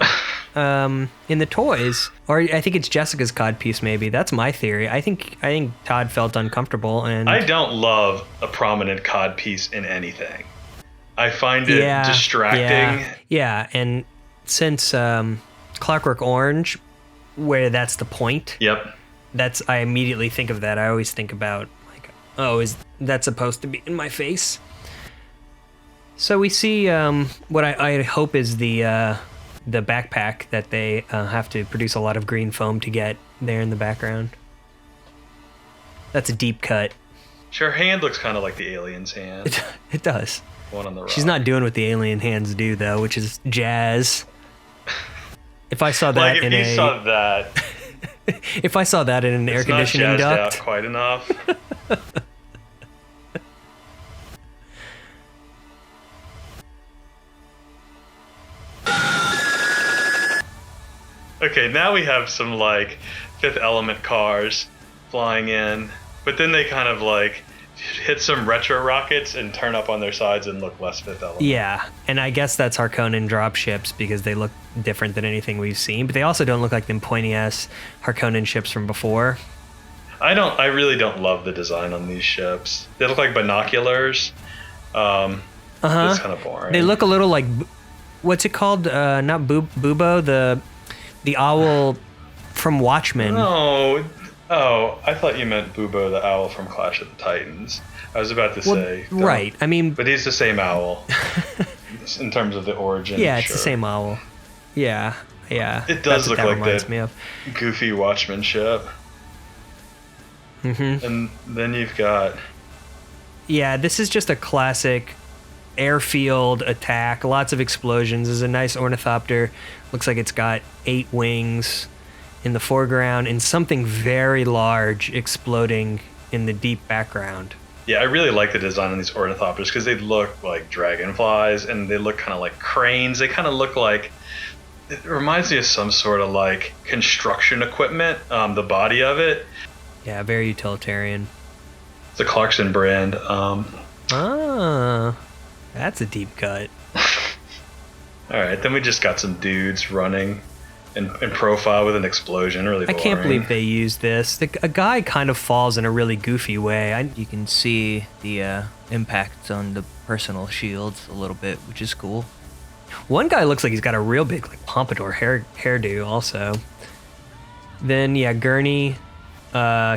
toys, or I think it's Jessica's cod piece. Maybe that's my theory. I think Todd felt uncomfortable, and I don't love a prominent cod piece in anything. I find it distracting. Yeah, and since Clockwork Orange, where that's the point. Yep. I immediately think of that. I always think about like, oh, is that supposed to be in my face? So we see what I hope is the backpack that they have to produce a lot of green foam to get there in the background. That's a deep cut. Her hand looks kind of like the alien's hand. It does. One on the rock. She's not doing what the alien hands do, though, which is jazz. If I saw that if I saw that in an air conditioning duct, not jazzed out quite enough. Okay, now we have some like Fifth Element cars flying in, but then they kind of like hit some retro rockets and turn up on their sides and look less Fifth Element. Yeah, and I guess that's Harkonnen dropships because they look different than anything we've seen, but they also don't look like them pointy ass Harkonnen ships from before. I really don't love the design on these ships. They look like binoculars. It's kind of boring. They look a little like, what's it called? Not Bubo, the owl from Watchmen. Oh, I thought you meant Bubo the owl from Clash of the Titans. I was about to say. Right, I mean... But he's the same owl in terms of the origin. Yeah, it's the same owl. Yeah. It does look like that goofy Watchmen ship. Mm-hmm. And then you've got... Yeah, this is just a classic airfield attack. Lots of explosions. There's a nice ornithopter. Looks like it's got 8 wings in the foreground and something very large exploding in the deep background. Yeah, I really like the design on these ornithopters because they look like dragonflies and they look kind of like cranes. They kind of look like... It reminds me of some sort of like construction equipment, the body of it. Yeah, very utilitarian. It's a Clarkson brand. That's a deep cut. All right, then we just got some dudes running in profile with an explosion. Really boring. I can't believe they used this. A guy kind of falls in a really goofy way. You can see the impact on the personal shields a little bit, which is cool. One guy looks like he's got a real big like pompadour hairdo also. Then, Gurney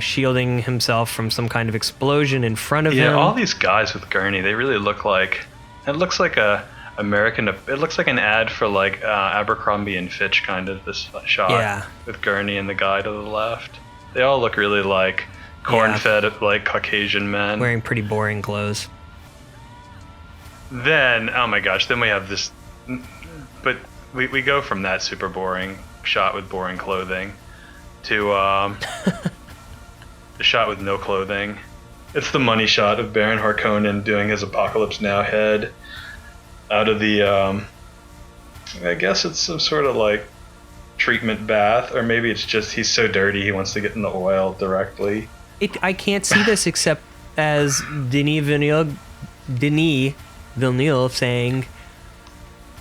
shielding himself from some kind of explosion in front of him. Yeah, all these guys with Gurney, they really look like... It looks like it looks like an ad for like Abercrombie and Fitch kind of this shot with Gurney and the guy to the left. They all look really like corn-fed like Caucasian men. Wearing pretty boring clothes. Then, oh my gosh, then we have this... But we go from that super boring shot with boring clothing to the shot with no clothing. It's the money shot of Baron Harkonnen doing his Apocalypse Now head out of the, I guess it's some sort of like treatment bath, or maybe it's just he's so dirty he wants to get in the oil directly. I can't see this except as Denis Villeneuve saying,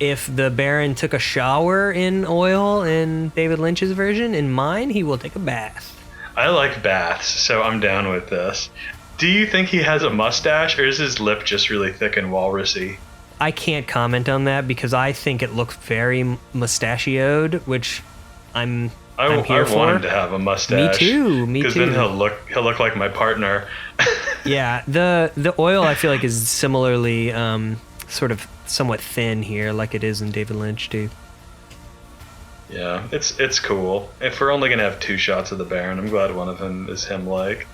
if the Baron took a shower in oil in David Lynch's version, in mine he will take a bath. I like baths, so I'm down with this. Do you think he has a mustache, or is his lip just really thick and walrusy? I can't comment on that because I think it looks very mustachioed, which I'm here for. I want him to have a mustache. Me too. Because then he'll look like my partner. Yeah, the oil I feel like is similarly sort of somewhat thin here, like it is in David Lynch too. Yeah, it's cool. If we're only gonna have 2 shots of the Baron, I'm glad one of them is him like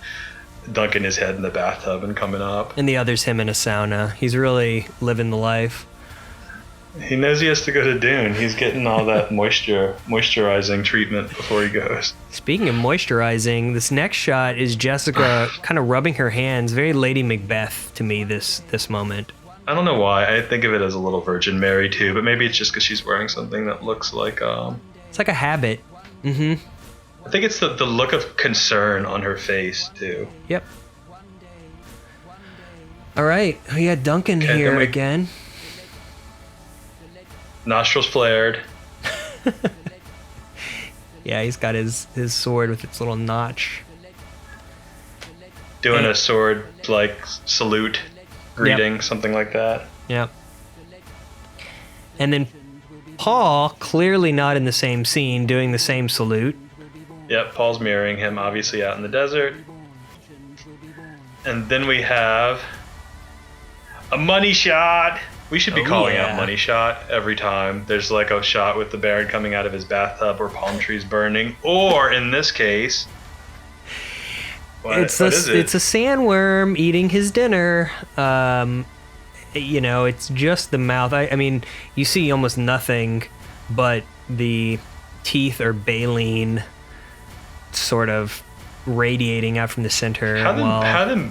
dunking his head in the bathtub and coming up. And the other's him in a sauna. He's really living the life. He knows he has to go to Dune. He's getting all that moisturizing treatment before he goes. Speaking of moisturizing, this next shot is Jessica kind of rubbing her hands. Very Lady Macbeth to me, this moment. I don't know why. I think of it as a little Virgin Mary too, but maybe it's just because she's wearing something that looks like It's like a habit. Mm-hmm. I think it's the look of concern on her face too. Yep. All right, we got Duncan here again. Nostrils flared. Yeah, he's got his sword with its little notch. Doing a sword like salute, greeting, something like that. Yep. And then Paul, clearly not in the same scene, doing the same salute. Yep, Paul's mirroring him, obviously out in the desert. And then we have a money shot. We should be calling out money shot every time there's like a shot with the Baron coming out of his bathtub or palm trees burning, or in this case, it's a sandworm eating his dinner. It's just the mouth. I mean, you see almost nothing but the teeth or baleen sort of radiating out from the center. How the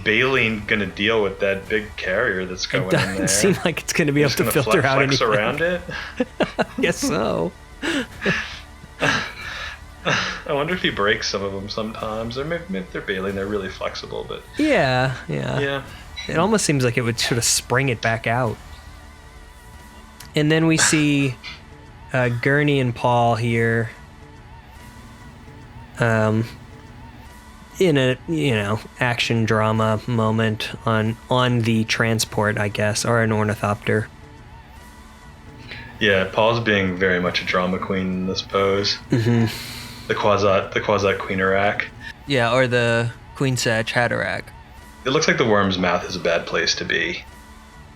baleen gonna deal with that big carrier that's going in there? It doesn't seem like it's gonna be able to filter out anything around it. Guess so. I wonder if he breaks some of them sometimes, or maybe if they're baleen, they're really flexible. But yeah. It almost seems like it would sort of spring it back out. And then we see Gurney and Paul here. In a action drama moment on the transport, I guess, or an ornithopter. Yeah, Paul's being very much a drama queen in this pose. Mm-hmm. The quasi queenerack. Yeah, or the Queen Sach Hatterack. It looks like the worm's mouth is a bad place to be.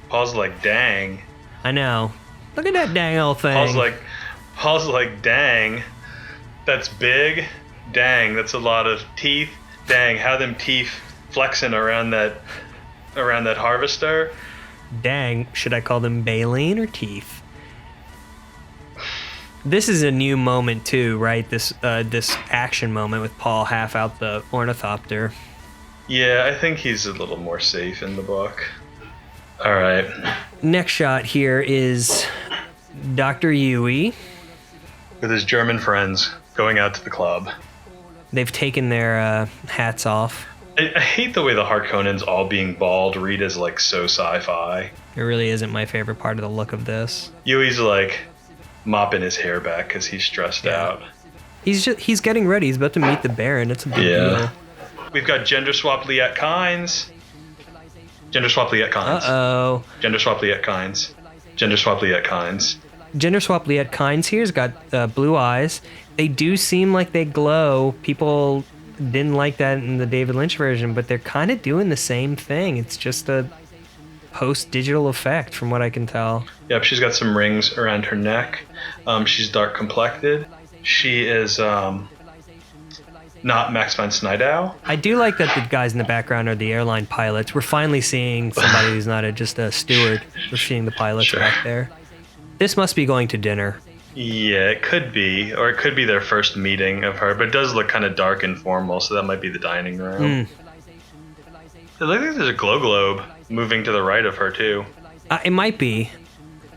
Paul's like, dang. I know. Look at that dang old thing. Paul's like, dang. That's big. Dang, that's a lot of teeth. Dang, how them teeth flexing around that harvester. Dang, should I call them baleen or teeth? This is a new moment too, right? This action moment with Paul half out the ornithopter. Yeah, I think he's a little more safe in the book. All right. Next shot here is Dr. Yui with his German friends going out to the club. They've taken their hats off. I hate the way the Harkonnens all being bald read as like so sci-fi. It really isn't my favorite part of the look of this. Yui's like mopping his hair back because he's stressed out. He's getting ready. He's about to meet the Baron. It's a big deal. We've got gender swap Liet Kynes. Gender swap Liet Kynes. Uh-oh. Gender swap Liet Kynes. Gender swap Liet Kynes. Gender swap Liet Kynes here's got blue eyes. They do seem like they glow. People didn't like that in the David Lynch version, but they're kind of doing the same thing. It's just a post-digital effect from what I can tell. Yep, she's got some rings around her neck. She's dark complected. She is not Max von Sydow. I do like that the guys in the background are the airline pilots. We're finally seeing somebody who's not just a steward. We're seeing the pilots back there. This must be going to dinner. Yeah, it could be. Or it could be their first meeting of her, but it does look kind of dark and formal, so that might be the dining room. It looks like there's a glow globe moving to the right of her, too. It might be.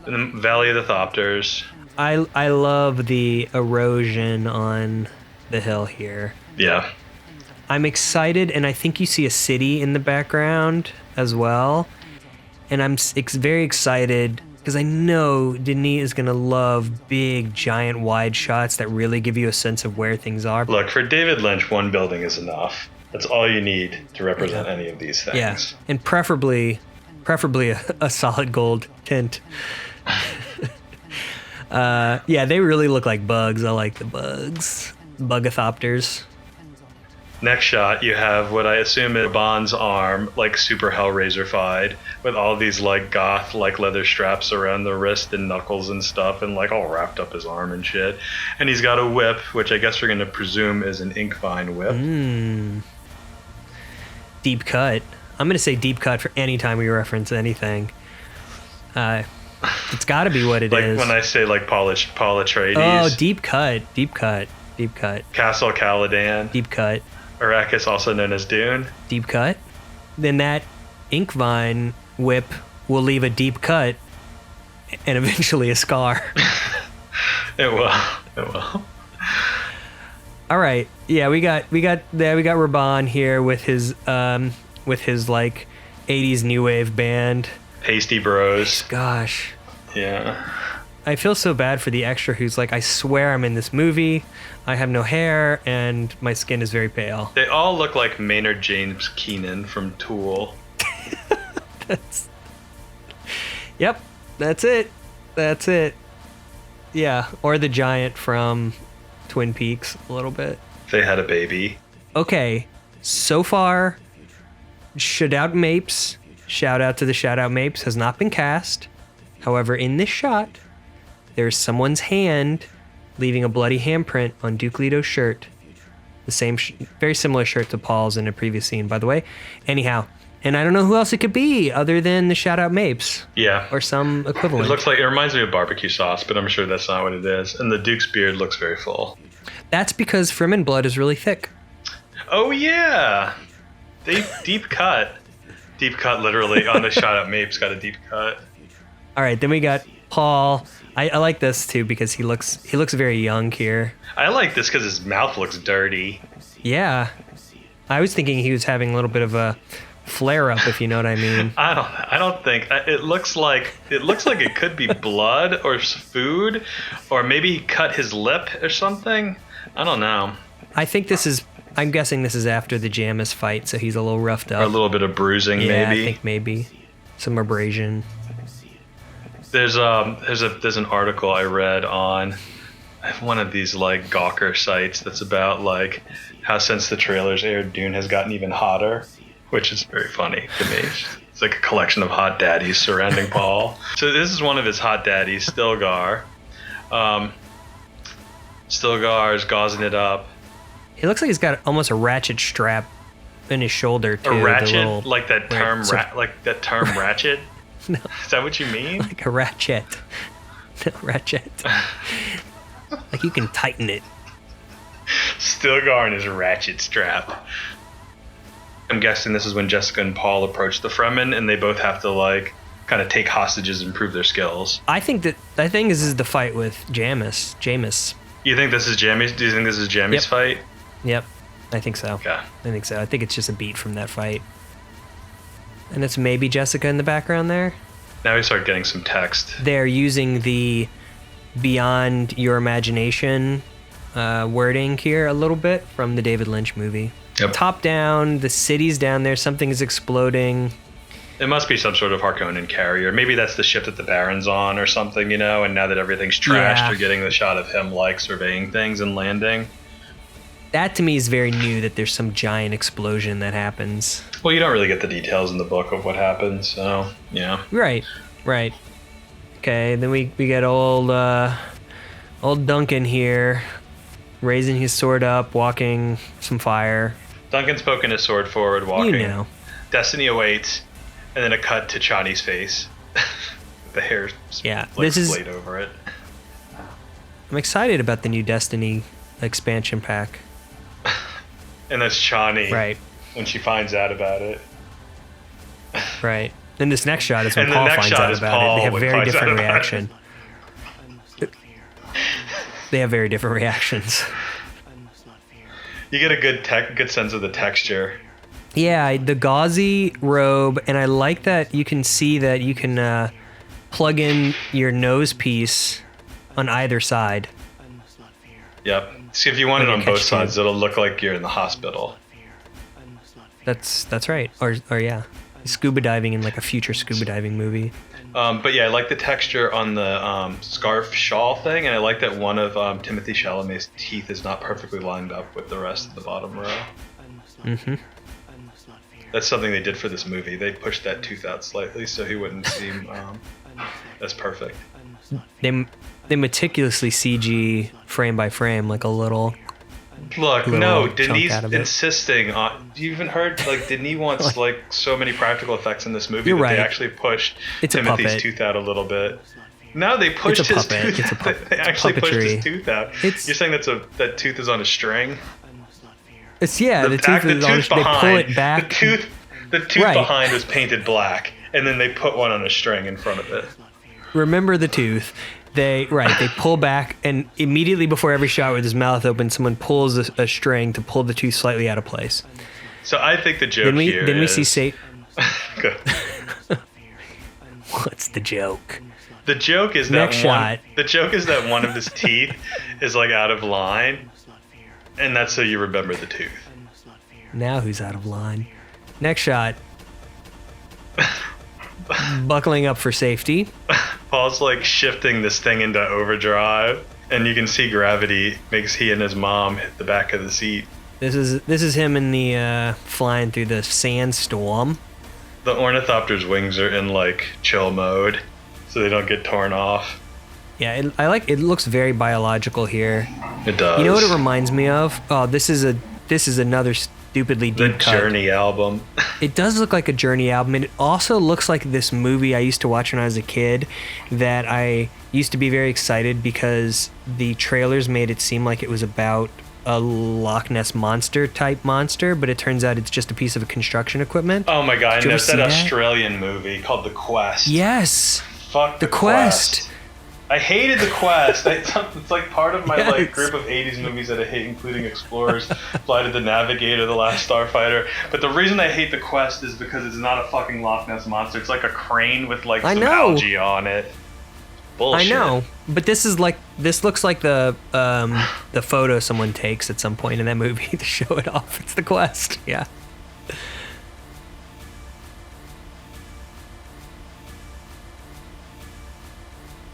In the Valley of the Thopters. I love the erosion on the hill here. Yeah. I'm excited, and I think you see a city in the background as well. And I'm very excited because I know Denis is going to love big, giant, wide shots that really give you a sense of where things are. Look, for David Lynch, one building is enough. That's all you need to represent any of these things. Yeah, and preferably a solid gold tint. They really look like bugs. I like the bugs. Bugathopters. Next shot, you have what I assume is Bond's arm, like super Hellraiser-fied, with all these like goth like leather straps around the wrist and knuckles and stuff, and like all wrapped up his arm and shit. And he's got a whip, which I guess we're gonna presume is an Inkvine whip. Deep cut. I'm gonna say deep cut for any time we reference anything. It's got to be what it is. Like when I say like Paul Atreides. Oh, deep cut. Castle Caladan. Deep cut. Arrakis, also known as Dune. Deep cut. Then that Inkvine whip will leave a deep cut and eventually a scar. It will. All right. Yeah, we got Raban here with his like 80s new wave band. Pasty Bros. Gosh. Yeah. I feel so bad for the extra who's like, I swear I'm in this movie. I have no hair and my skin is very pale. They all look like Maynard James Keenan from Tool. Yep. That's it. Yeah. Or the giant from Twin Peaks a little bit. They had a baby. Okay. So far, shout out to the shout out Mapes has not been cast. However, in this shot, there's someone's hand leaving a bloody handprint on Duke Leto's shirt. The same, very similar shirt to Paul's in a previous scene, by the way. Anyhow, and I don't know who else it could be other than the shout out Mapes. Yeah. Or some equivalent. It reminds me of barbecue sauce, but I'm sure that's not what it is. And the Duke's beard looks very full. That's because Fremen blood is really thick. Oh yeah. Deep cut. Deep cut, literally. On the shout out Mapes got a deep cut. All right, then we got Paul. I like this too because he looks very young here. I like this because his mouth looks dirty. Yeah, I was thinking he was having a little bit of a flare up, if you know what I mean. I don't think it looks like it could be blood or food, or maybe he cut his lip or something. I don't know. I'm guessing this is after the Jamis fight, so he's a little roughed up. Or a little bit of bruising, yeah, maybe. I think maybe some abrasion. There's an article I read on one of these like Gawker sites that's about like how since the trailers aired, Dune has gotten even hotter, which is very funny to me. It's like a collection of hot daddies surrounding Paul. So this is one of his hot daddies, Stilgar. Stilgar is gauzing it up. He looks like he's got almost a ratchet strap in his shoulder too. A ratchet, like that term, ratchet. No. Is that what you mean? Like a ratchet. No, ratchet. Like you can tighten it. Stilgar and his ratchet strap. I'm guessing this is when Jessica and Paul approach the Fremen, and they both have to like kind of take hostages and prove their skills. I think this is the fight with Jamis. You think this is Jammy's? Do you think this is Jammy's fight? Yep, I think so. Okay. I think so. I think it's just a beat from that fight. And it's maybe Jessica in the background there. Now we start getting some text. They're using the beyond your imagination wording here a little bit from the David Lynch movie. Yep. Top down, the city's down there, something is exploding. It must be some sort of Harkonnen carrier. Maybe that's the ship that the Baron's on or something, you know, and now that everything's trashed, you're getting the shot of him like surveying things and landing. That to me is very new, that there's some giant explosion that happens. Well, you don't really get the details in the book of what happens, so yeah. Right. Okay, then we get old Duncan here, raising his sword up, walking some fire. Duncan's poking his sword forward, walking. You know. Destiny awaits, and then a cut to Chani's face. The hair splayed over it. I'm excited about the new Destiny expansion pack. And that's Chani. Right. When she finds out about it. Right. Then this next shot is when Paul finds out about it. They have very different reaction. They have very different reactions. You get a good sense of the texture. Yeah, the gauzy robe, and I like that you can see that you can plug in your nose piece on either side. Yep. See, if you want it on both sides, it'll look like you're in the hospital. That's right. Or yeah, scuba diving in like a future scuba diving movie. But yeah, I like the texture on the scarf shawl thing, and I like that one of Timothée Chalamet's teeth is not perfectly lined up with the rest of the bottom row. Mm-hmm. That's something they did for this movie. They pushed that tooth out slightly so he wouldn't seem as perfect. They meticulously CG frame by frame, like a little Look, little no, chunk Denis out of it. insisting on. You even heard like Denis wants like so many practical effects in this movie You're that right. they actually pushed It's a Timothy's puppet. tooth out a little bit. No, they pushed It's a his puppet. tooth. It's a puppet. They It's actually pushed puppetry. his tooth out. It's- You're saying that tooth is on a string? It's the tooth is on. They pull it back. The tooth Right. behind was painted black, and then they put one on a string in front of it. Remember the tooth. They pull back, and immediately before every shot with his mouth open, someone pulls a string to pull the tooth slightly out of place. So I think the joke Then we here is... see Satan. Good. What's the joke? The joke is that Next shot. The joke is that one of his teeth is like out of line, and that's so you remember the tooth. Now who's out of line? Next shot. Buckling up for safety. Paul's like shifting this thing into overdrive, and you can see gravity makes he and his mom hit the back of the seat. This is him in the flying through the sandstorm. The ornithopter's wings are in like chill mode, so they don't get torn off. Yeah, it looks very biological here. It does. You know what it reminds me of? Oh, this is another stupidly The deep cut. Journey album. It does look like a Journey album, and it also looks like this movie I used to watch when I was a kid that I used to be very excited because the trailers made it seem like it was about a Loch Ness monster type monster, but it turns out it's just a piece of construction equipment. Oh my god, Did you and ever there's that see that? Australian movie called The Quest. Yes. Fuck The Quest. I hated The Quest. It's like part of my Yes. like group of 80s movies that I hate, including Explorers, Flight of the Navigator, The Last Starfighter. But the reason I hate The Quest is because it's not a fucking Loch Ness monster. It's like a crane with like I some know. algae on it. Bullshit. I know, but this looks like the photo someone takes at some point in that movie to show it off. It's The Quest. Yeah.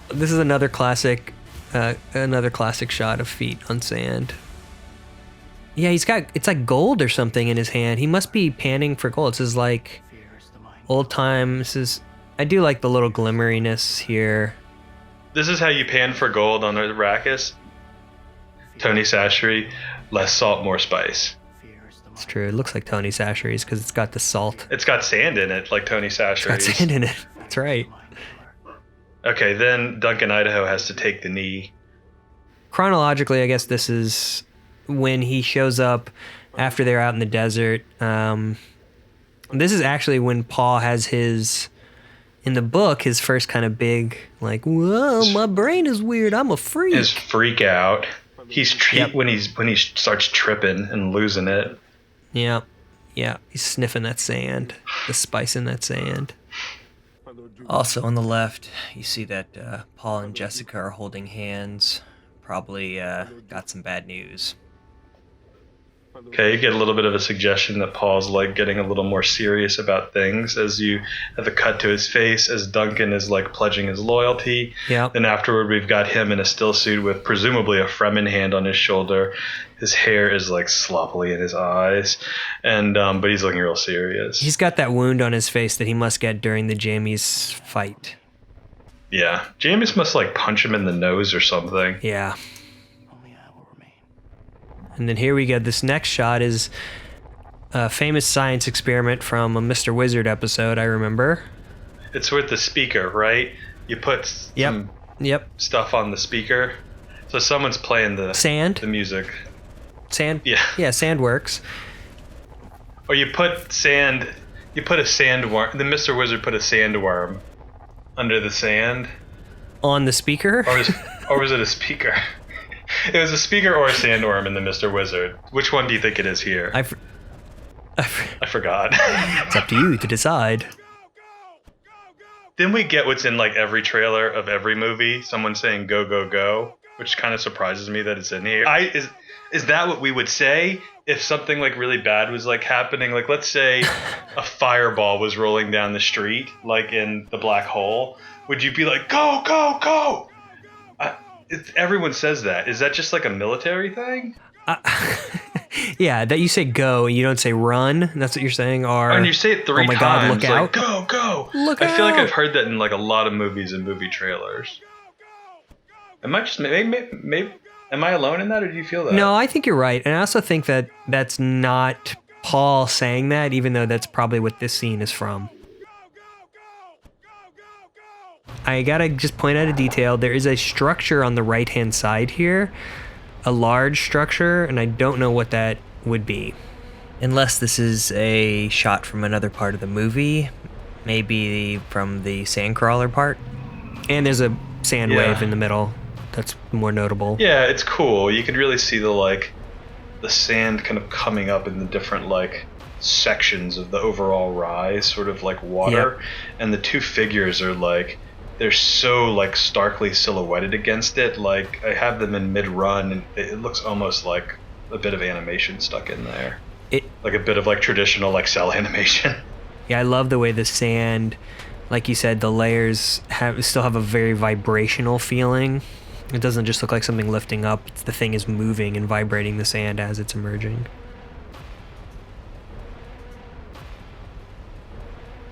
This is another classic shot of feet on sand. Yeah, it's like gold or something in his hand. He must be panning for gold. This is like old time. I do like the little glimmeriness here. This is how you pan for gold on Arrakis. Tony Sachery, less salt, more spice. It's true. It looks like Tony Sachery's because it's got the salt. It's got sand in it, like Tony It's got Sachery's. sand in it. That's right. Okay, then Duncan Idaho has to take the knee. Chronologically, I guess this is when he shows up after they're out in the desert. This is actually when Paul has in the book, his first kind of big, like, whoa, my brain is weird. I'm a freak. His freak out. Yep. when he starts tripping and losing it. Yeah. He's sniffing that sand, the spice in that sand. Also on the left, you see that Paul and Jessica are holding hands. Probably got some bad news. Okay, you get a little bit of a suggestion that Paul's like getting a little more serious about things as you have a cut to his face as Duncan is like pledging his loyalty. Yeah. Then afterward, we've got him in a still suit with presumably a Fremen hand on his shoulder. His hair is like sloppily in his eyes, and but he's looking real serious. He's got that wound on his face that he must get during the Jamie's fight. Yeah, James must like punch him in the nose or something. Yeah. And then here we go. This next shot is a famous science experiment from a Mr. Wizard episode, I remember. It's with the speaker, right? You put some Yep. stuff on the speaker, so someone's playing the Sand. music. Sand. Yeah. Yeah, sand works. Or you put a sandworm. The Mr. Wizard put a sandworm under the sand. On the speaker? Or was it a speaker? It was a speaker or a sandworm in the Mr. Wizard. Which one do you think it is here? I forgot. It's up to you to decide. Then we get what's in like every trailer of every movie. Someone saying "go go go," which kind of surprises me that it's in here. Is that what we would say if something like really bad was like happening? Like let's say a fireball was rolling down the street, like in The Black Hole. Would you be like "go go go"? Everyone says that. Is that just like a military thing? Yeah, that you say go and you don't say run. That's what you're saying. And you say it three oh my times. God, look like, out. Go, go. Look I feel like out. I've heard that in like a lot of movies and movie trailers. Am I just maybe Am I alone in that, or do you feel that? No, I think you're right. And I also think that that's not Paul saying that, even though that's probably what this scene is from. I gotta just point out a detail. There is a structure on the right-hand side here, a large structure, and I don't know what that would be. Unless this is a shot from another part of the movie, maybe from the sandcrawler part. And there's a sand wave in the middle. That's more notable. Yeah, it's cool. You could really see the sand kind of coming up in the different sections of the overall rise, sort of like water. Yep. And the two figures are they're so starkly silhouetted against it. Like I have them in mid-run, and it looks almost like a bit of animation stuck in there. Like a bit of traditional cell animation. Yeah, I love the way the sand, like you said, the layers still have a very vibrational feeling. It doesn't just look like something lifting up. The thing is moving and vibrating the sand as it's emerging.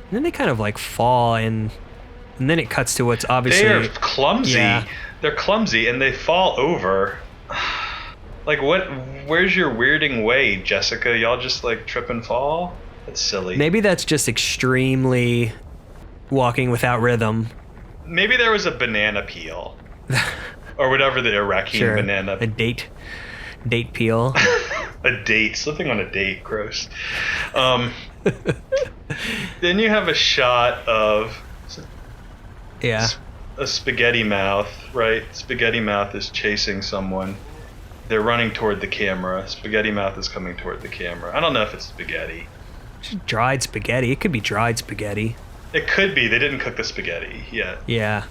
And then they kind of fall and then it cuts to what's obviously... They're clumsy. Yeah. They're clumsy and they fall over. Where's your weirding way, Jessica? Y'all just trip and fall? That's silly. Maybe that's just extremely walking without rhythm. Maybe there was a banana peel. Or whatever the Iraqi banana. A date peel. A date. Slipping on a date. Gross. Then you have a shot of a spaghetti mouth, right? Spaghetti mouth is chasing someone. They're running toward the camera. Spaghetti mouth is coming toward the camera. I don't know if it's spaghetti. It's just dried spaghetti. It could be dried spaghetti. It could be. They didn't cook the spaghetti yet. Yeah.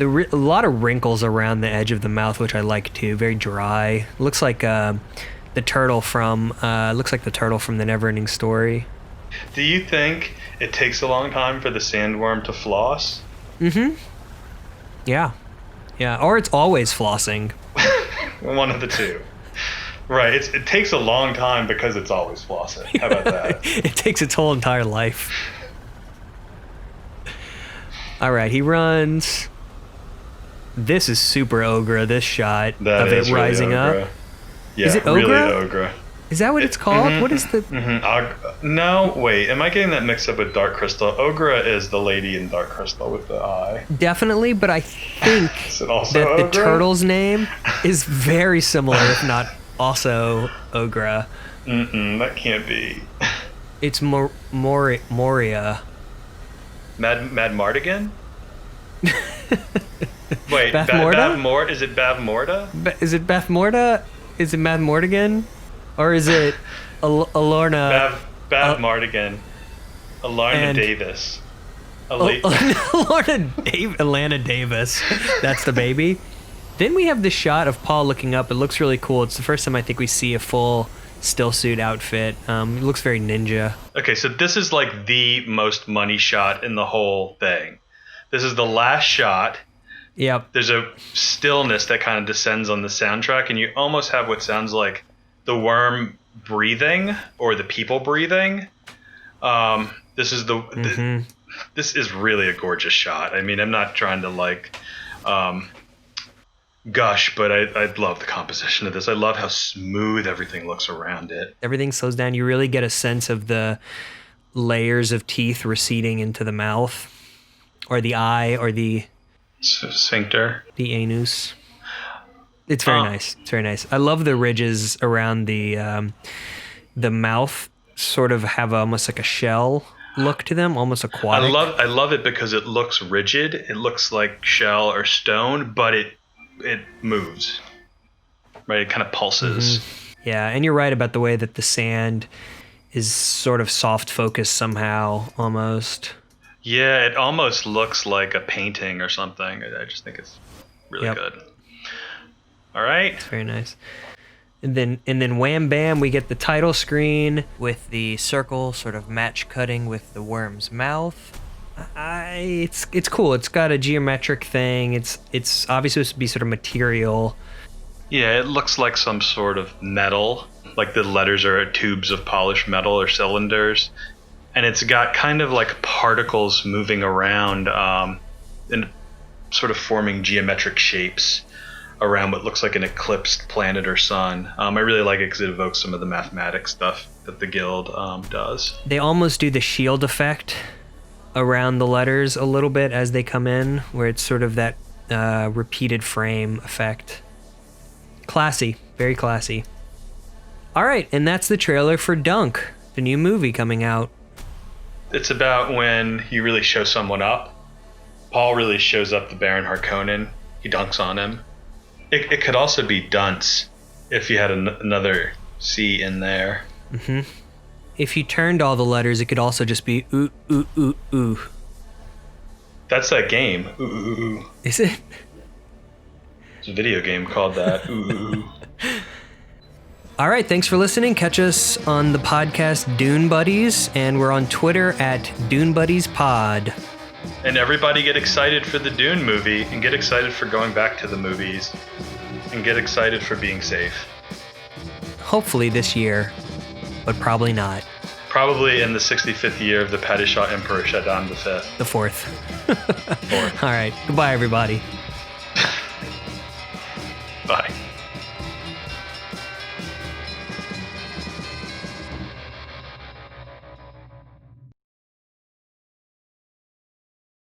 A lot of wrinkles around the edge of the mouth, which I like too. Very dry. Looks like the turtle from the Neverending Story. Do you think it takes a long time for the sandworm to floss? Mm-hmm. Yeah. Yeah. Or it's always flossing. One of the two. Right. It takes a long time because it's always flossing. How about that? It takes its whole entire life. All right. He runs. This is super ogre, this shot that of it really rising ogre. up. Yeah, is it ogre? Really ogre. Is that what it's called? Mm-hmm, what is the... Mm-hmm. No, wait. Am I getting that mixed up with Dark Crystal? Ogre is the lady in Dark Crystal with the eye. Definitely, but I think that ogre? the turtle's name is very similar, if not also ogre. That can't be. It's Moria. Mad Mardigan? Wait, Beth Morda? Is it Bav Morda? Is it Beth Morda? Is it Mad Mordigan? Or is it Alorna? Bav Mardigan. Alarna Davis. Alana Davis. That's the baby. Then we have this shot of Paul looking up. It looks really cool. It's the first time I think we see a full still suit outfit. It looks very ninja. Okay, so this is the most money shot in the whole thing. This is the last shot. Yep. There's a stillness that kind of descends on the soundtrack, and you almost have what sounds like the worm breathing or the people breathing. This is this is really a gorgeous shot. I mean, I'm not trying to gush, but I love the composition of this. I love how smooth everything looks around it. Everything slows down. You really get a sense of the layers of teeth receding into the mouth, or the eye, or the sphincter, the anus. It's very nice. It's very nice. I love the ridges around the mouth. Sort of have almost like a shell look to them, almost aquatic. I love it because it looks rigid. It looks like shell or stone, but it moves. Right, it kind of pulses. Mm-hmm. Yeah, and you're right about the way that the sand is sort of soft focus somehow, almost. Yeah, it almost looks like a painting or something. I just think it's really good. All right. It's very nice. And then wham bam, we get the title screen with the circle sort of match cutting with the worm's mouth. It's cool. It's got a geometric thing. It's obviously supposed to be sort of material. Yeah, it looks like some sort of metal. Like the letters are tubes of polished metal or cylinders. And it's got kind of like particles moving around and sort of forming geometric shapes. around what looks like an eclipsed planet or sun. I really like it because it evokes some of the mathematics stuff that the guild does. They almost do the shield effect around the letters a little bit as they come in, where it's sort of that repeated frame effect. Classy, very classy. All right, and that's the trailer for Dunk, the new movie coming out. It's about when you really show someone up. Paul really shows up the Baron Harkonnen. He dunks on him. It could also be dunce if you had another C in there. Mm-hmm. If you turned all the letters, it could also just be ooh, ooh, ooh, ooh. That's that game. Ooh, ooh, ooh. Is it? It's a video game called that. Ooh, ooh, ooh. All right, thanks for listening. Catch us on the podcast Dune Buddies, and we're on Twitter at DuneBuddiesPod. And everybody get excited for the Dune movie, and get excited for going back to the movies, and get excited for being safe. Hopefully this year, but probably not. Probably in the 65th year of the Padishah Emperor Shaddam V. The fourth. All right, goodbye, everybody. Bye.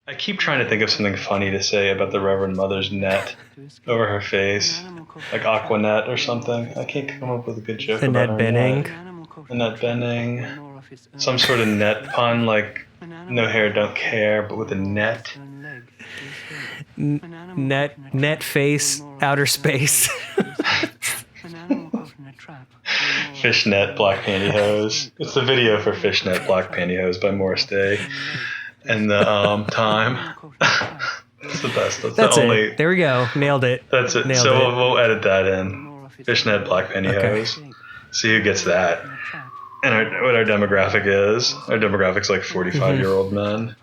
I keep trying to think of something funny to say about the Reverend Mother's net over her face, like Aquanet or something. I can't come up with a good joke about her Annette Bening. Annette Bening. Some sort of net pun, like no hair, don't care, but with a net. Net face, outer space. Fishnet Black Pantyhose. It's the video for Fishnet Black Pantyhose by Morris Day. And the time. It's the best. That's the only. It. There we go. Nailed it. That's it. Nailed so it. We'll edit that in. Fishnet Black Pantyhose. Okay. See who gets that. And what our demographic is. Our demographic's like 45-year-old men.